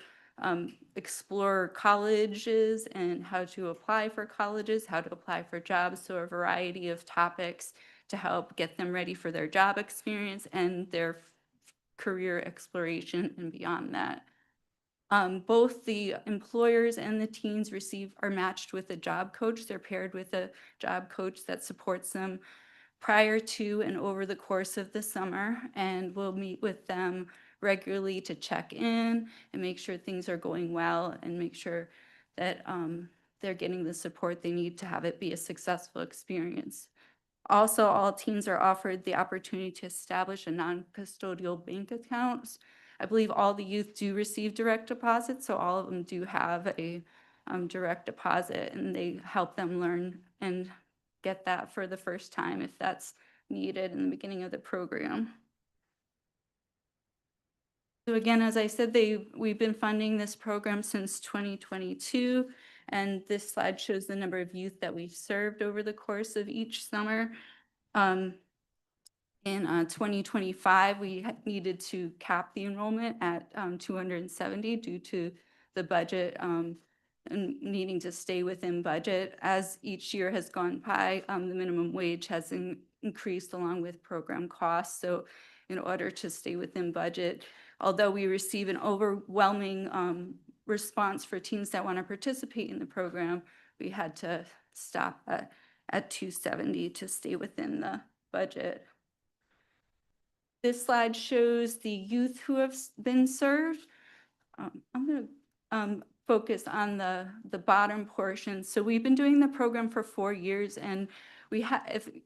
explore colleges and how to apply for colleges, how to apply for jobs. So a variety of topics to help get them ready for their job experience and their career exploration and beyond that. Both the employers and the teens are matched with a job coach. They're paired with a job coach that supports them prior to and over the course of the summer, and we'll meet with them regularly to check in and make sure things are going well and make sure that they're getting the support they need to have it be a successful experience. Also, all teens are offered the opportunity to establish a non-custodial bank account. I believe all the youth do receive direct deposits, so all of them do have a direct deposit, and they help them learn and get that for the first time if that's needed in the beginning of the program. So again, as I said, we've been funding this program since 2022, and this slide shows the number of youth that we've served over the course of each summer. In 2025, we needed to cap the enrollment at 270 due to the budget and needing to stay within budget. As each year has gone by, the minimum wage has increased along with program costs. So in order to stay within budget, although we receive an overwhelming response for teens that want to participate in the program, we had to stop at 270 to stay within the budget. This slide shows the youth who have been served. I'm going to focus on the bottom portion. So we've been doing the program for 4 years, and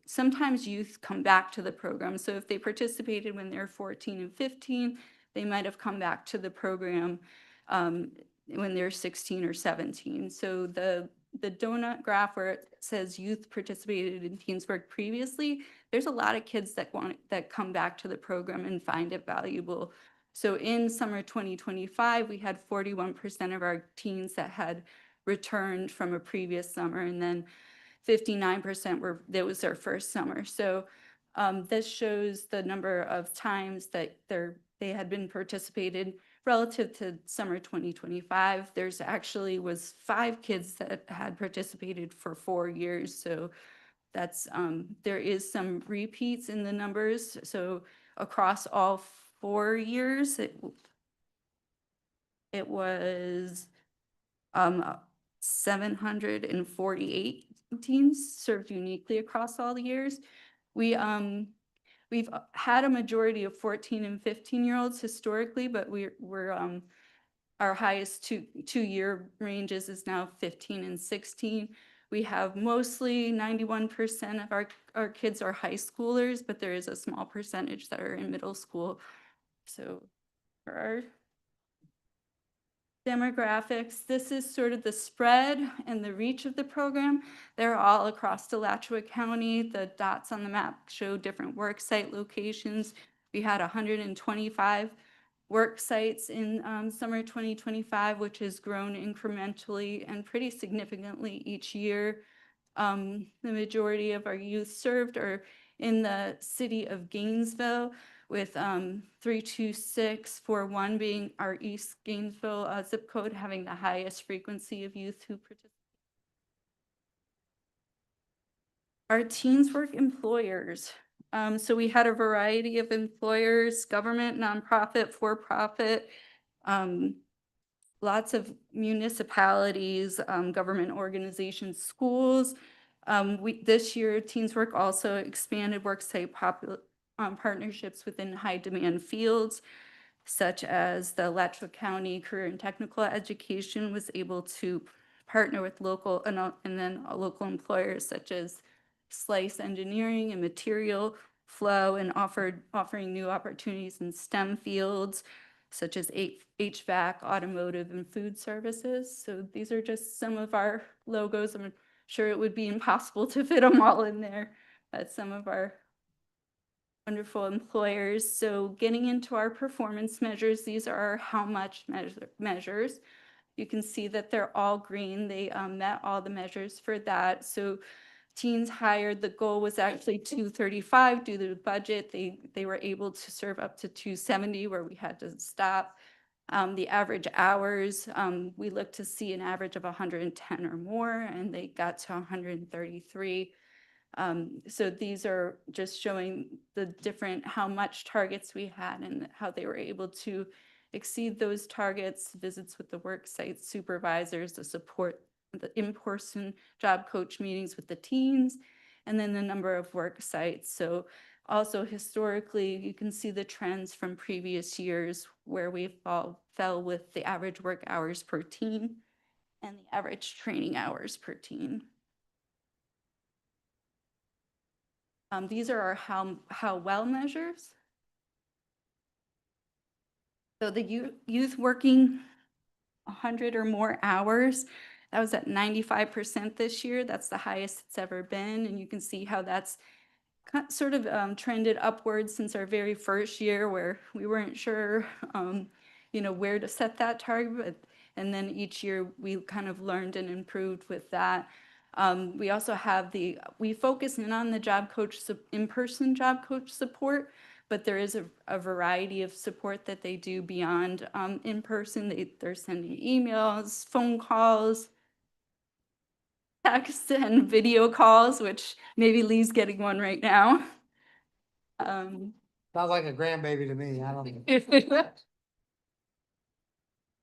sometimes youth come back to the program. So if they participated when they're 14 and 15, they might have come back to the program when they're 16 or 17. So the donut graph where it says youth participated in Teens Work previously, there's a lot of kids that come back to the program and find it valuable. So in summer 2025, we had 41% of our teens that had returned from a previous summer, and then 59% that was their first summer. So this shows the number of times that they had been participated relative to summer 2025. There's actually was 5 kids that had participated for 4 years. So that's there is some repeats in the numbers. So across all 4 years, it was 748 teens served uniquely across all the years. We've had a majority of 14 and 15-year-olds historically, but we're our highest two-year ranges is now 15 and 16. We have mostly 91% of our kids are high schoolers, but there is a small percentage that are in middle school. So for our demographics, this is sort of the spread and the reach of the program. They're all across Alachua County. The dots on the map show different work site locations. We had 125 work sites in summer 2025, which has grown incrementally and pretty significantly each year. The majority of our youth served are in the city of Gainesville, with 32641 being our East Gainesville zip code, having the highest frequency of youth who participate. Our Teens Work employers. So we had a variety of employers, government, nonprofit, for-profit, lots of municipalities, government organizations, schools. This year, Teens Work also expanded worksite partnerships within high-demand fields, such as the Alachua County Career and Technical Education was able to partner with local and then local employers such as Slice Engineering and Material Flow, and offering new opportunities in STEM fields such as HVAC, automotive, and food services. So these are just some of our logos. I'm sure it would be impossible to fit them all in there, but some of our wonderful employers. So getting into our performance measures, these are our how much measures. You can see that they're all green. They met all the measures for that. So teens hired, the goal was actually 235 due to the budget. They were able to serve up to 270 where we had to stop. The average hours, we looked to see an average of 110 or more, and they got to 133. So these are just showing the different, how much targets we had and how they were able to exceed those targets, visits with the work site supervisors, the support, the in-person job coach meetings with the teens, and then the number of work sites. So also historically, you can see the trends from previous years where we fell with the average work hours per teen and the average training hours per teen. These are our how well measures. So the youth working 100 or more hours, that was at 95% this year. That's the highest it's ever been. And you can see how that's sort of trended upwards since our very first year where we weren't sure, where to set that target. And then each year we kind of learned and improved with that. We also have we focus in on the job coach, in-person job coach support, but there is a variety of support that they do beyond in-person. They're sending emails, phone calls, texts, and video calls, which maybe Lee's getting one right now. Sounds like a grandbaby to me. I don't know.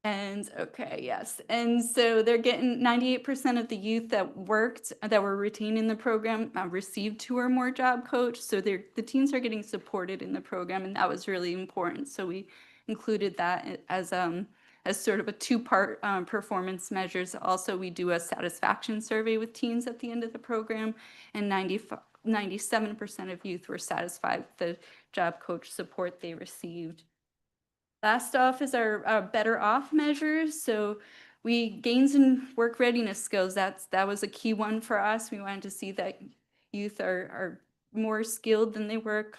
And okay, yes. And so they're getting 98% of the youth that worked, that were retained in the program, received 2 or more job coach. So the teens are getting supported in the program, and that was really important. So we included that as sort of a 2-part performance measures. Also, we do a satisfaction survey with teens at the end of the program, and 97% of youth were satisfied with the job coach support they received. Last off is our better off measures. So we gains in work readiness skills. That was a key one for us. We wanted to see that youth are more skilled than they were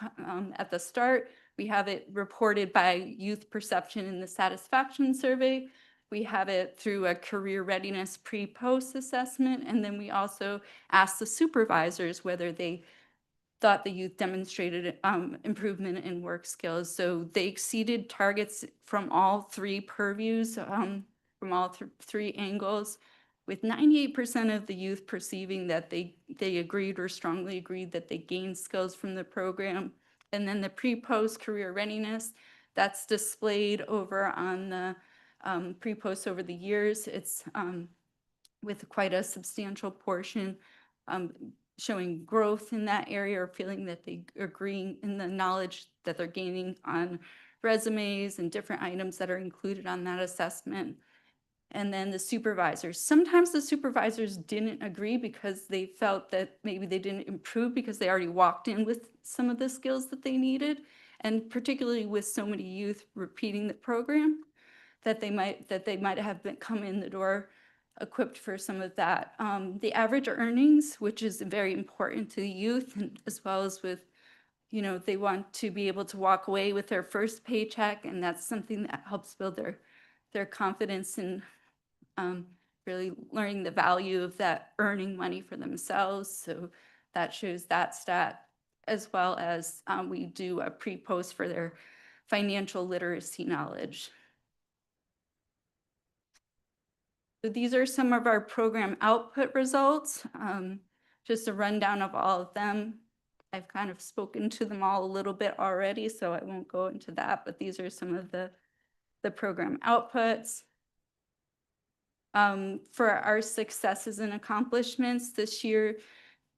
at the start. We have it reported by youth perception in the satisfaction survey. We have it through a career readiness pre-post assessment. And then we also ask the supervisors whether they thought the youth demonstrated improvement in work skills. So they exceeded targets from all 3 purviews, from all 3 angles, with 98% of the youth perceiving that they agreed or strongly agreed that they gained skills from the program. And then the pre-post career readiness, that's displayed over on the pre-post over the years. It's with quite a substantial portion showing growth in that area or feeling that they agree in the knowledge that they're gaining on resumes and different items that are included on that assessment. And then the supervisors. Sometimes the supervisors didn't agree because they felt that maybe they didn't improve because they already walked in with some of the skills that they needed. And particularly with so many youth repeating the program, that they might have come in the door equipped for some of that. The average earnings, which is very important to the youth, and as well as with, they want to be able to walk away with their first paycheck, and that's something that helps build their confidence in really learning the value of that earning money for themselves. So that shows that stat, as well as we do a pre-post for their financial literacy knowledge. So these are some of our program output results, just a rundown of all of them. I've kind of spoken to them all a little bit already, so I won't go into that, but these are some of the program outputs. For our successes and accomplishments this year,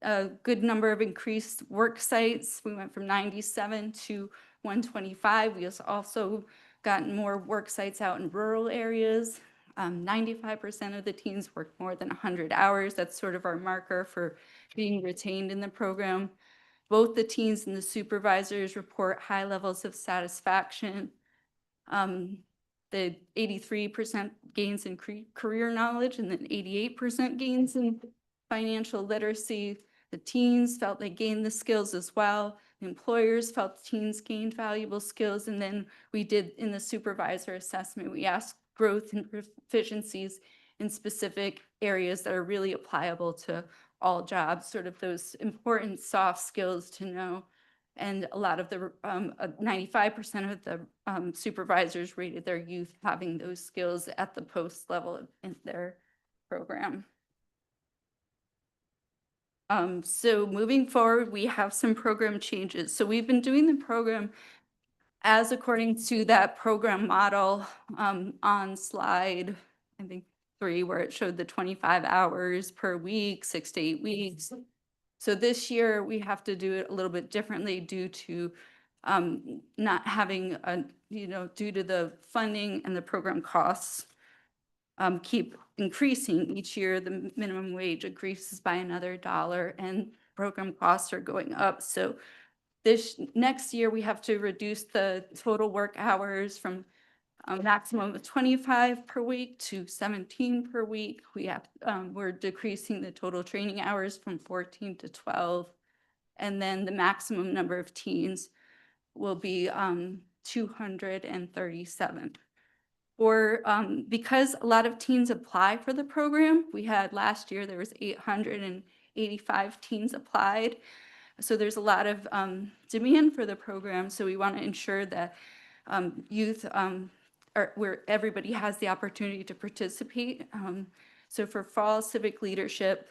a good number of increased work sites. We went from 97 to 125. We also gotten more work sites out in rural areas. 95% of the teens work more than 100 hours. That's sort of our marker for being retained in the program. Both the teens and the supervisors report high levels of satisfaction. The 83% gains in career knowledge and then 88% gains in financial literacy. The teens felt they gained the skills as well. The employers felt the teens gained valuable skills. And then we did in the supervisor assessment, we asked growth and proficiencies in specific areas that are really applicable to all jobs, sort of those important soft skills to know. And a lot of the 95% of the supervisors rated their youth having those skills at the post level in their program. So moving forward, we have some program changes. So we've been doing the program as according to that program model on slide, I think 3, where it showed the 25 hours per week, 6 to 8 weeks. So this year we have to do it a little bit differently due to not having due to the funding and the program costs keep increasing each year. The minimum wage increases by another $1 and program costs are going up. So this next year we have to reduce the total work hours from a maximum of 25 per week to 17 per week. We're decreasing the total training hours from 14 to 12. And then the maximum number of teens will be 237. Because a lot of teens apply for the program, we had last year, there was 885 teens applied. So there's a lot of demand for the program. So we want to ensure that youth where everybody has the opportunity to participate. So for fall civic leadership,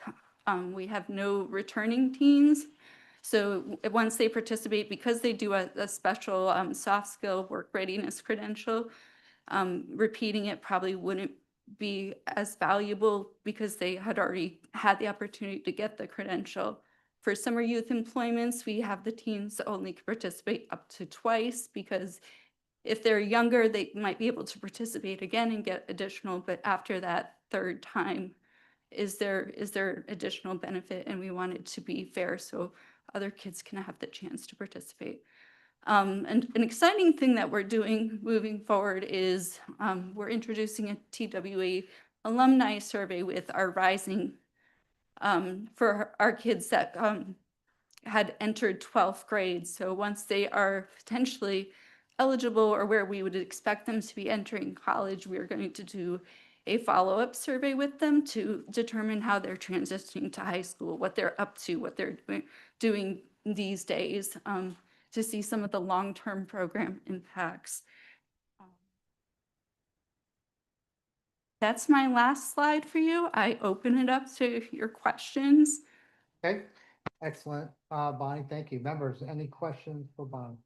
we have no returning teens. So once they participate, because they do a special soft skill work readiness credential, repeating it probably wouldn't be as valuable because they had already had the opportunity to get the credential. For summer youth employments, we have the teens only participate up to twice because if they're younger, they might be able to participate again and get additional, but after that third time, is there additional benefit? And we want it to be fair so other kids can have the chance to participate. And an exciting thing that we're doing moving forward is we're introducing a TWA alumni survey with our rising for our kids that had entered 12th grade. So once they are potentially eligible or where we would expect them to be entering college, we are going to do a follow-up survey with them to determine how they're transitioning to high school, what they're up to, what they're doing these days, to see some of the long-term program impacts. That's my last slide for you. I open it up to your questions. Okay, excellent. Bonnie, thank you. Members, any questions for Bonnie?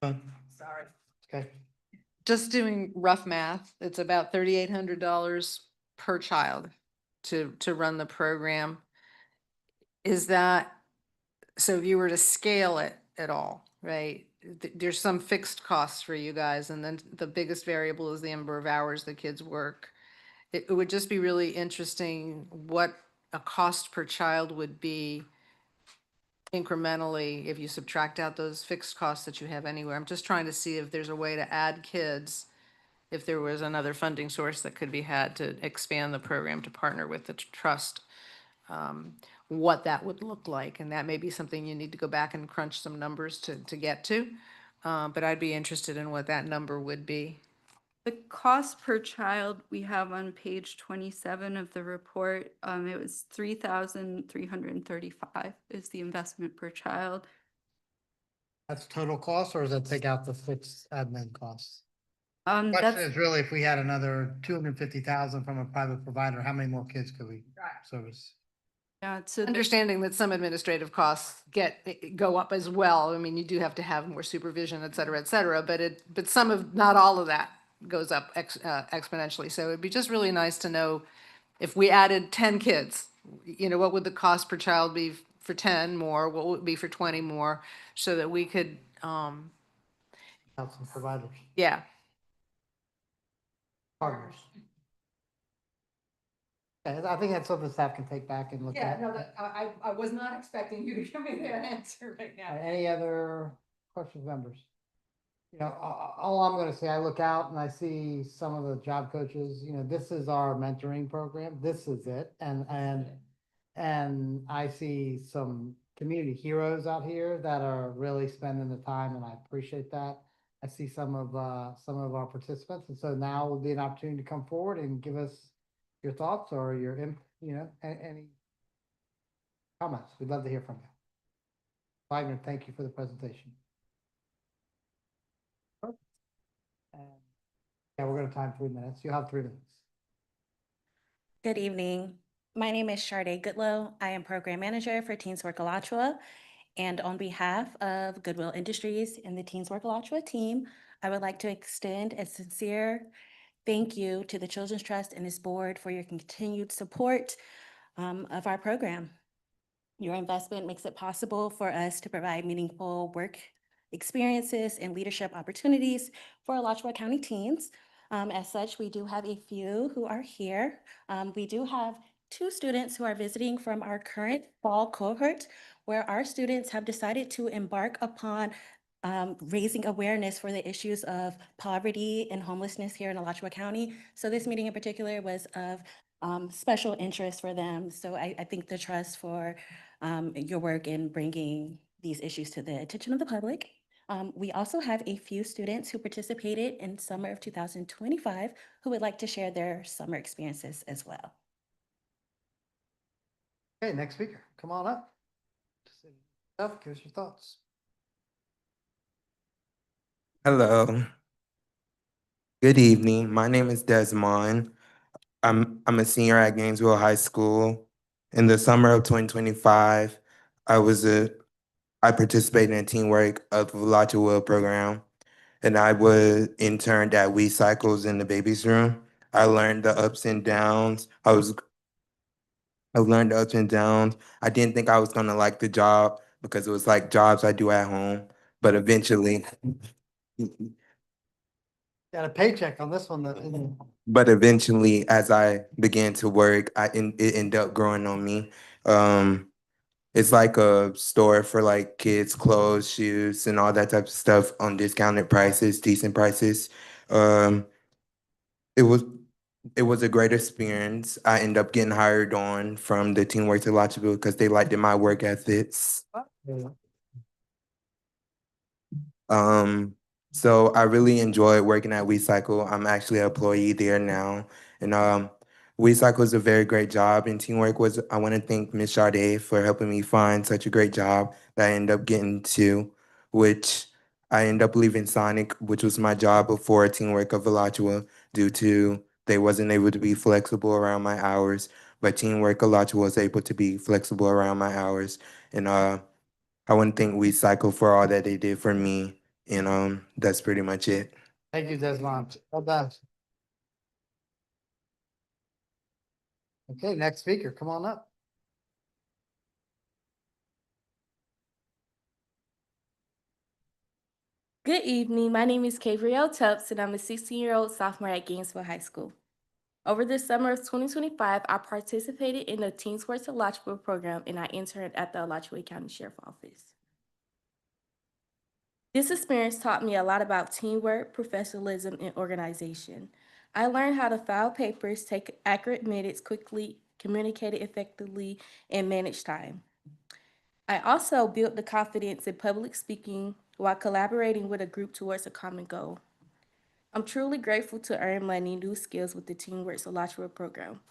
Sorry. Okay, Just doing rough math, it's about $3,800 per child to run the program. Is that, so if you were to scale it at all, right? There's some fixed costs for you guys, and then the biggest variable is the number of hours the kids work. It would just be really interesting what a cost per child would be incrementally if you subtract out those fixed costs that you have anywhere. I'm just trying to see if there's a way to add kids, if there was another funding source that could be had to expand the program to partner with the trust, what that would look like. And that may be something you need to go back and crunch some numbers to get to. But I'd be interested in what that number would be. The cost per child we have on page 27 of the report, it was $3,335 is the investment per child. that's total cost, or does that take out the fixed admin costs? Question That's, is really if we had another 250,000 from a private provider, how many more kids could we service? yeah, so Understanding that some administrative costs go up as well. I mean, you do have to have more supervision, et cetera, but not all of that goes up exponentially. So it'd be just really nice to know if we added 10 kids, what would the cost per child be for 10 more? What would it be for 20 more? So that we could, Have some providers, yeah. partners. Yeah, I think that's something staff can take back and look at. I was not expecting you to give me that answer right Any other questions, members? All I'm gonna say, I look out and I see some of the job coaches, this is our mentoring program, this is it, and I see some community heroes out here that are really spending the time, and I appreciate that. I see some of our participants, and so now will be an opportunity to come forward and give us your thoughts or any comments. We'd love to hear from you. Wagner, thank you for the presentation. And, yeah, we're gonna time 3 minutes. You have 3 minutes. Good evening. My name is Sade Goodlow. I am Program Manager for Teens Work Alachua. And on behalf of Goodwill Industries and the Teens Work Alachua team, I would like to extend a sincere thank you to the Children's Trust and its board for your continued support of our program. Your investment makes it possible for us to provide meaningful work experiences and leadership opportunities for Alachua County teens. As such, we do have a few who are here. We do have 2 students who are visiting from our current fall cohort, where our students have decided to embark upon raising awareness for the issues of poverty and homelessness here in Alachua County. So this meeting in particular was of special interest for them. So I thank the trust for your work in bringing these issues to the attention of the public. We also have a few students who participated in summer of 2025 who would like to share their summer experiences as well. Okay, next speaker, come on up. Jeff, give us your thoughts. Hello. Good evening. My name is Desmond. I'm a senior at Gainesville High School. In the summer of 2025, I participated in Teamwork of the Alachua program, and I was interned at We Cycles in the babies room. I learned the ups and downs. I learned the ups and downs. I didn't think I was gonna like the job because it was like jobs I do at home, but eventually Got a paycheck on this one. But eventually, as I began to work, it ended up growing on me. Um, it's like a store for like kids' clothes, shoes, and all that type of stuff on discounted prices, decent prices. Um, it was it was a great experience. I ended up getting hired on from the Teamwork to Lodgeville because they liked my work ethics. Um, so I really enjoyed working at WeCycle. I'm actually an employee there now. And WeCycle is a very great job. And Teamwork was, I want to thank Ms. Sade for helping me find such a great job that I ended up getting to, which I ended up leaving Sonic, which was my job before Teamwork of Alachua, due to they wasn't able to be flexible around my hours. But Teamwork Alachua was able to be flexible around my hours. And I want to thank WeCycle for all that they did for me. And that's pretty much it. Thank you, Desmond. Well done. Okay, next speaker, come on up. Good evening. My name is Kavriel Tubbs, and I'm a 16-year-old sophomore at Gainesville High School. Over the summer of 2025, I participated in the Teen Sports Alachua program, and I interned at the Alachua County Sheriff Office. This experience taught me a lot about teamwork, professionalism, and organization. I learned how to file papers, take accurate minutes quickly, communicate effectively, and manage time. I also built the confidence in public speaking while collaborating with a group towards a common goal. I'm truly grateful to earn money new skills with the Teamworks Alachua program.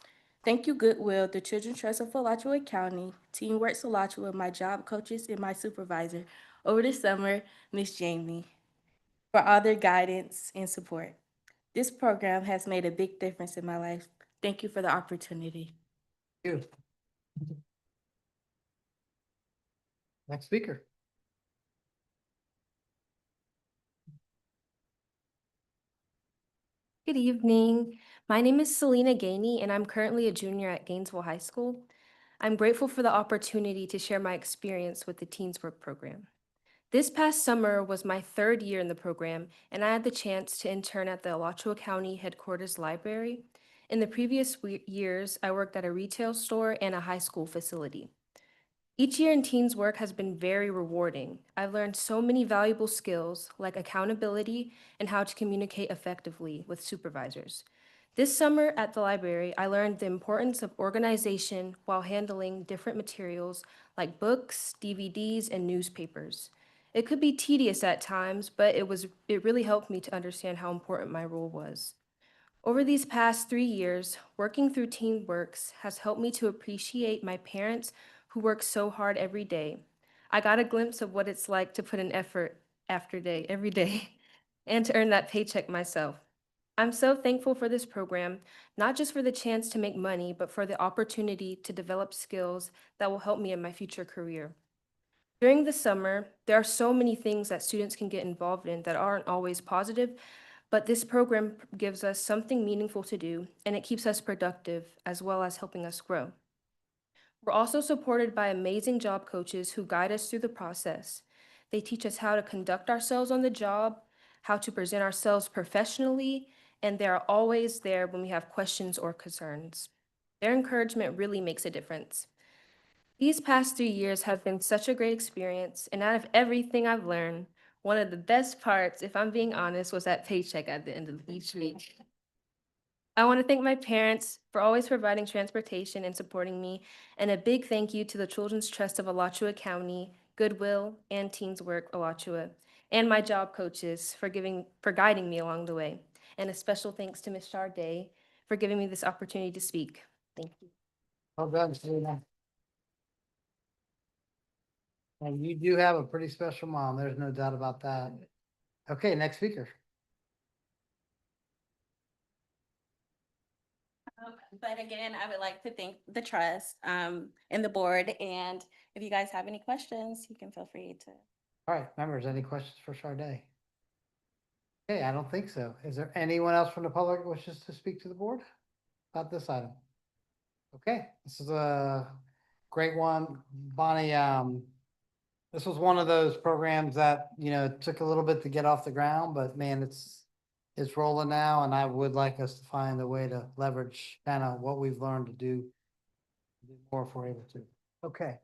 Thank you, Goodwill, the Children's Trust of Alachua County, Teamworks Alachua, my job coaches, and my supervisor over the summer, Miss Jamie, for all their guidance and support. This program has made a big difference in my life. Thank you for the opportunity. You. Next speaker. Good evening. My name is Selena Gainey, and I'm currently a junior at Gainesville High School. I'm grateful for the opportunity to share my experience with the Teens Work program. This past summer was my 3rd year in the program, and I had the chance to intern at the Alachua County Headquarters Library. In the previous years, I worked at a retail store and a high school facility. Each year in Teens Work has been very rewarding. I've learned so many valuable skills like accountability and how to communicate effectively with supervisors. This summer at the library, I learned the importance of organization while handling different materials like books, DVDs, and newspapers. It could be tedious at times, but it really helped me to understand how important my role was. Over these past 3 years, working through TeenWorks has helped me to appreciate my parents who work so hard every day. I got a glimpse of what it's like to put in effort every day, and to earn that paycheck myself. I'm so thankful for this program, not just for the chance to make money, but for the opportunity to develop skills that will help me in my future career. During the summer, there are so many things that students can get involved in that aren't always positive, but this program gives us something meaningful to do, and it keeps us productive as well as helping us grow. We're also supported by amazing job coaches who guide us through the process. They teach us how to conduct ourselves on the job, how to present ourselves professionally, and they are always there when we have questions or concerns. Their encouragement really makes a difference. These past 3 years have been such a great experience, and out of everything I've learned, one of the best parts, if I'm being honest, was that paycheck at the end of each week. I want to thank my parents for always providing transportation and supporting me, and a big thank you to the Children's Trust of Alachua County, Goodwill, and Teens Work Alachua, and my job coaches for guiding me along the way. And a special thanks to Ms. Charday for giving me this opportunity to speak. Thank you. Well done, Selena. And you do have a pretty special mom. There's no doubt about that. Okay, next speaker. But again, I would like to thank the trust and the board. And if you guys have any questions, you can feel free to. All right, members, any questions for Charday? Okay, I don't think so. Is there anyone else from the public who wishes to speak to the board about this item? Okay, this is a great one. Bonnie, this was one of those programs that, took a little bit to get off the ground, but man, it's rolling now, and I would like us to find a way to leverage kind of what we've learned to do more if we're able to. Okay.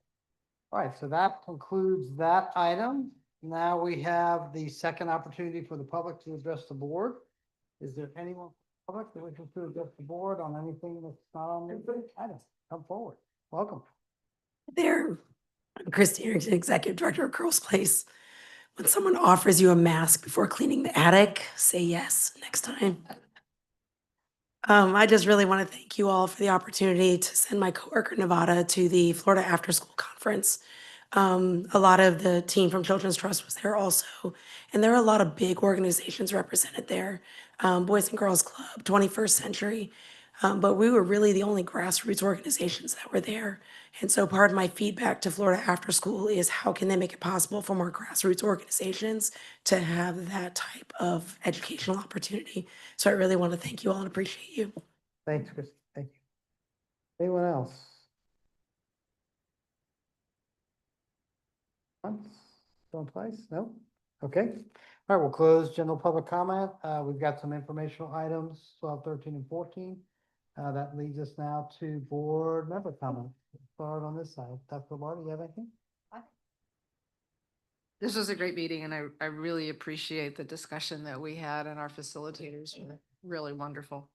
All right, so that concludes that item. Now we have the second opportunity for the public to address the board. Is there anyone from the public that wishes to address the board on anything that's not on the item? Come forward. Welcome. There, I'm Christy Harrington, Executive Director of Curls Place. When someone offers you a mask before cleaning the attic, say yes next time. I just really want to thank you all for the opportunity to send my coworker Nevada to the Florida After School Conference. A lot of the team from Children's Trust was there also, and there are a lot of big organizations represented there. Boys and Girls Club, 21st Century, but we were really the only grassroots organizations that were there. And so part of my feedback to Florida After School is how can they make it possible for more grassroots organizations to have that type of educational opportunity? So I really want to thank you all and appreciate you. Thanks, Chris. Thank you. Anyone else? Once, going twice? No? Okay. All right, we'll close general public comment. We've got some informational items, 12, 13, and 14. That leads us now to board member comment. Start on this side. Dr. Barr, do you have anything? This was a great meeting, and I really appreciate the discussion that we had, and our facilitators were really wonderful.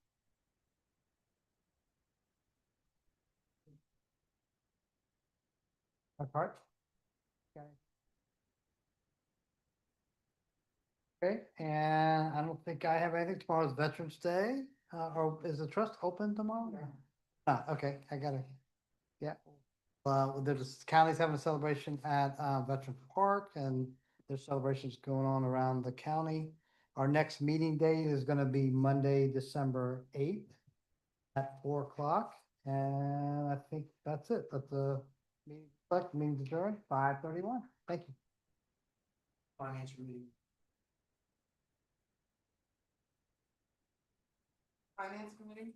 My part? Okay, and I don't think I have anything. Tomorrow's Veterans Day, or is the trust open tomorrow? Okay, I got it. Yeah. There's county's having a celebration at Veteran Park, and there's celebrations going on around the county. Our next meeting date is gonna be Monday, December 8th at 4 o'clock. And I think that's it. Let the meeting adjourned, 5:31. Thank you. Finance committee. Finance Committee?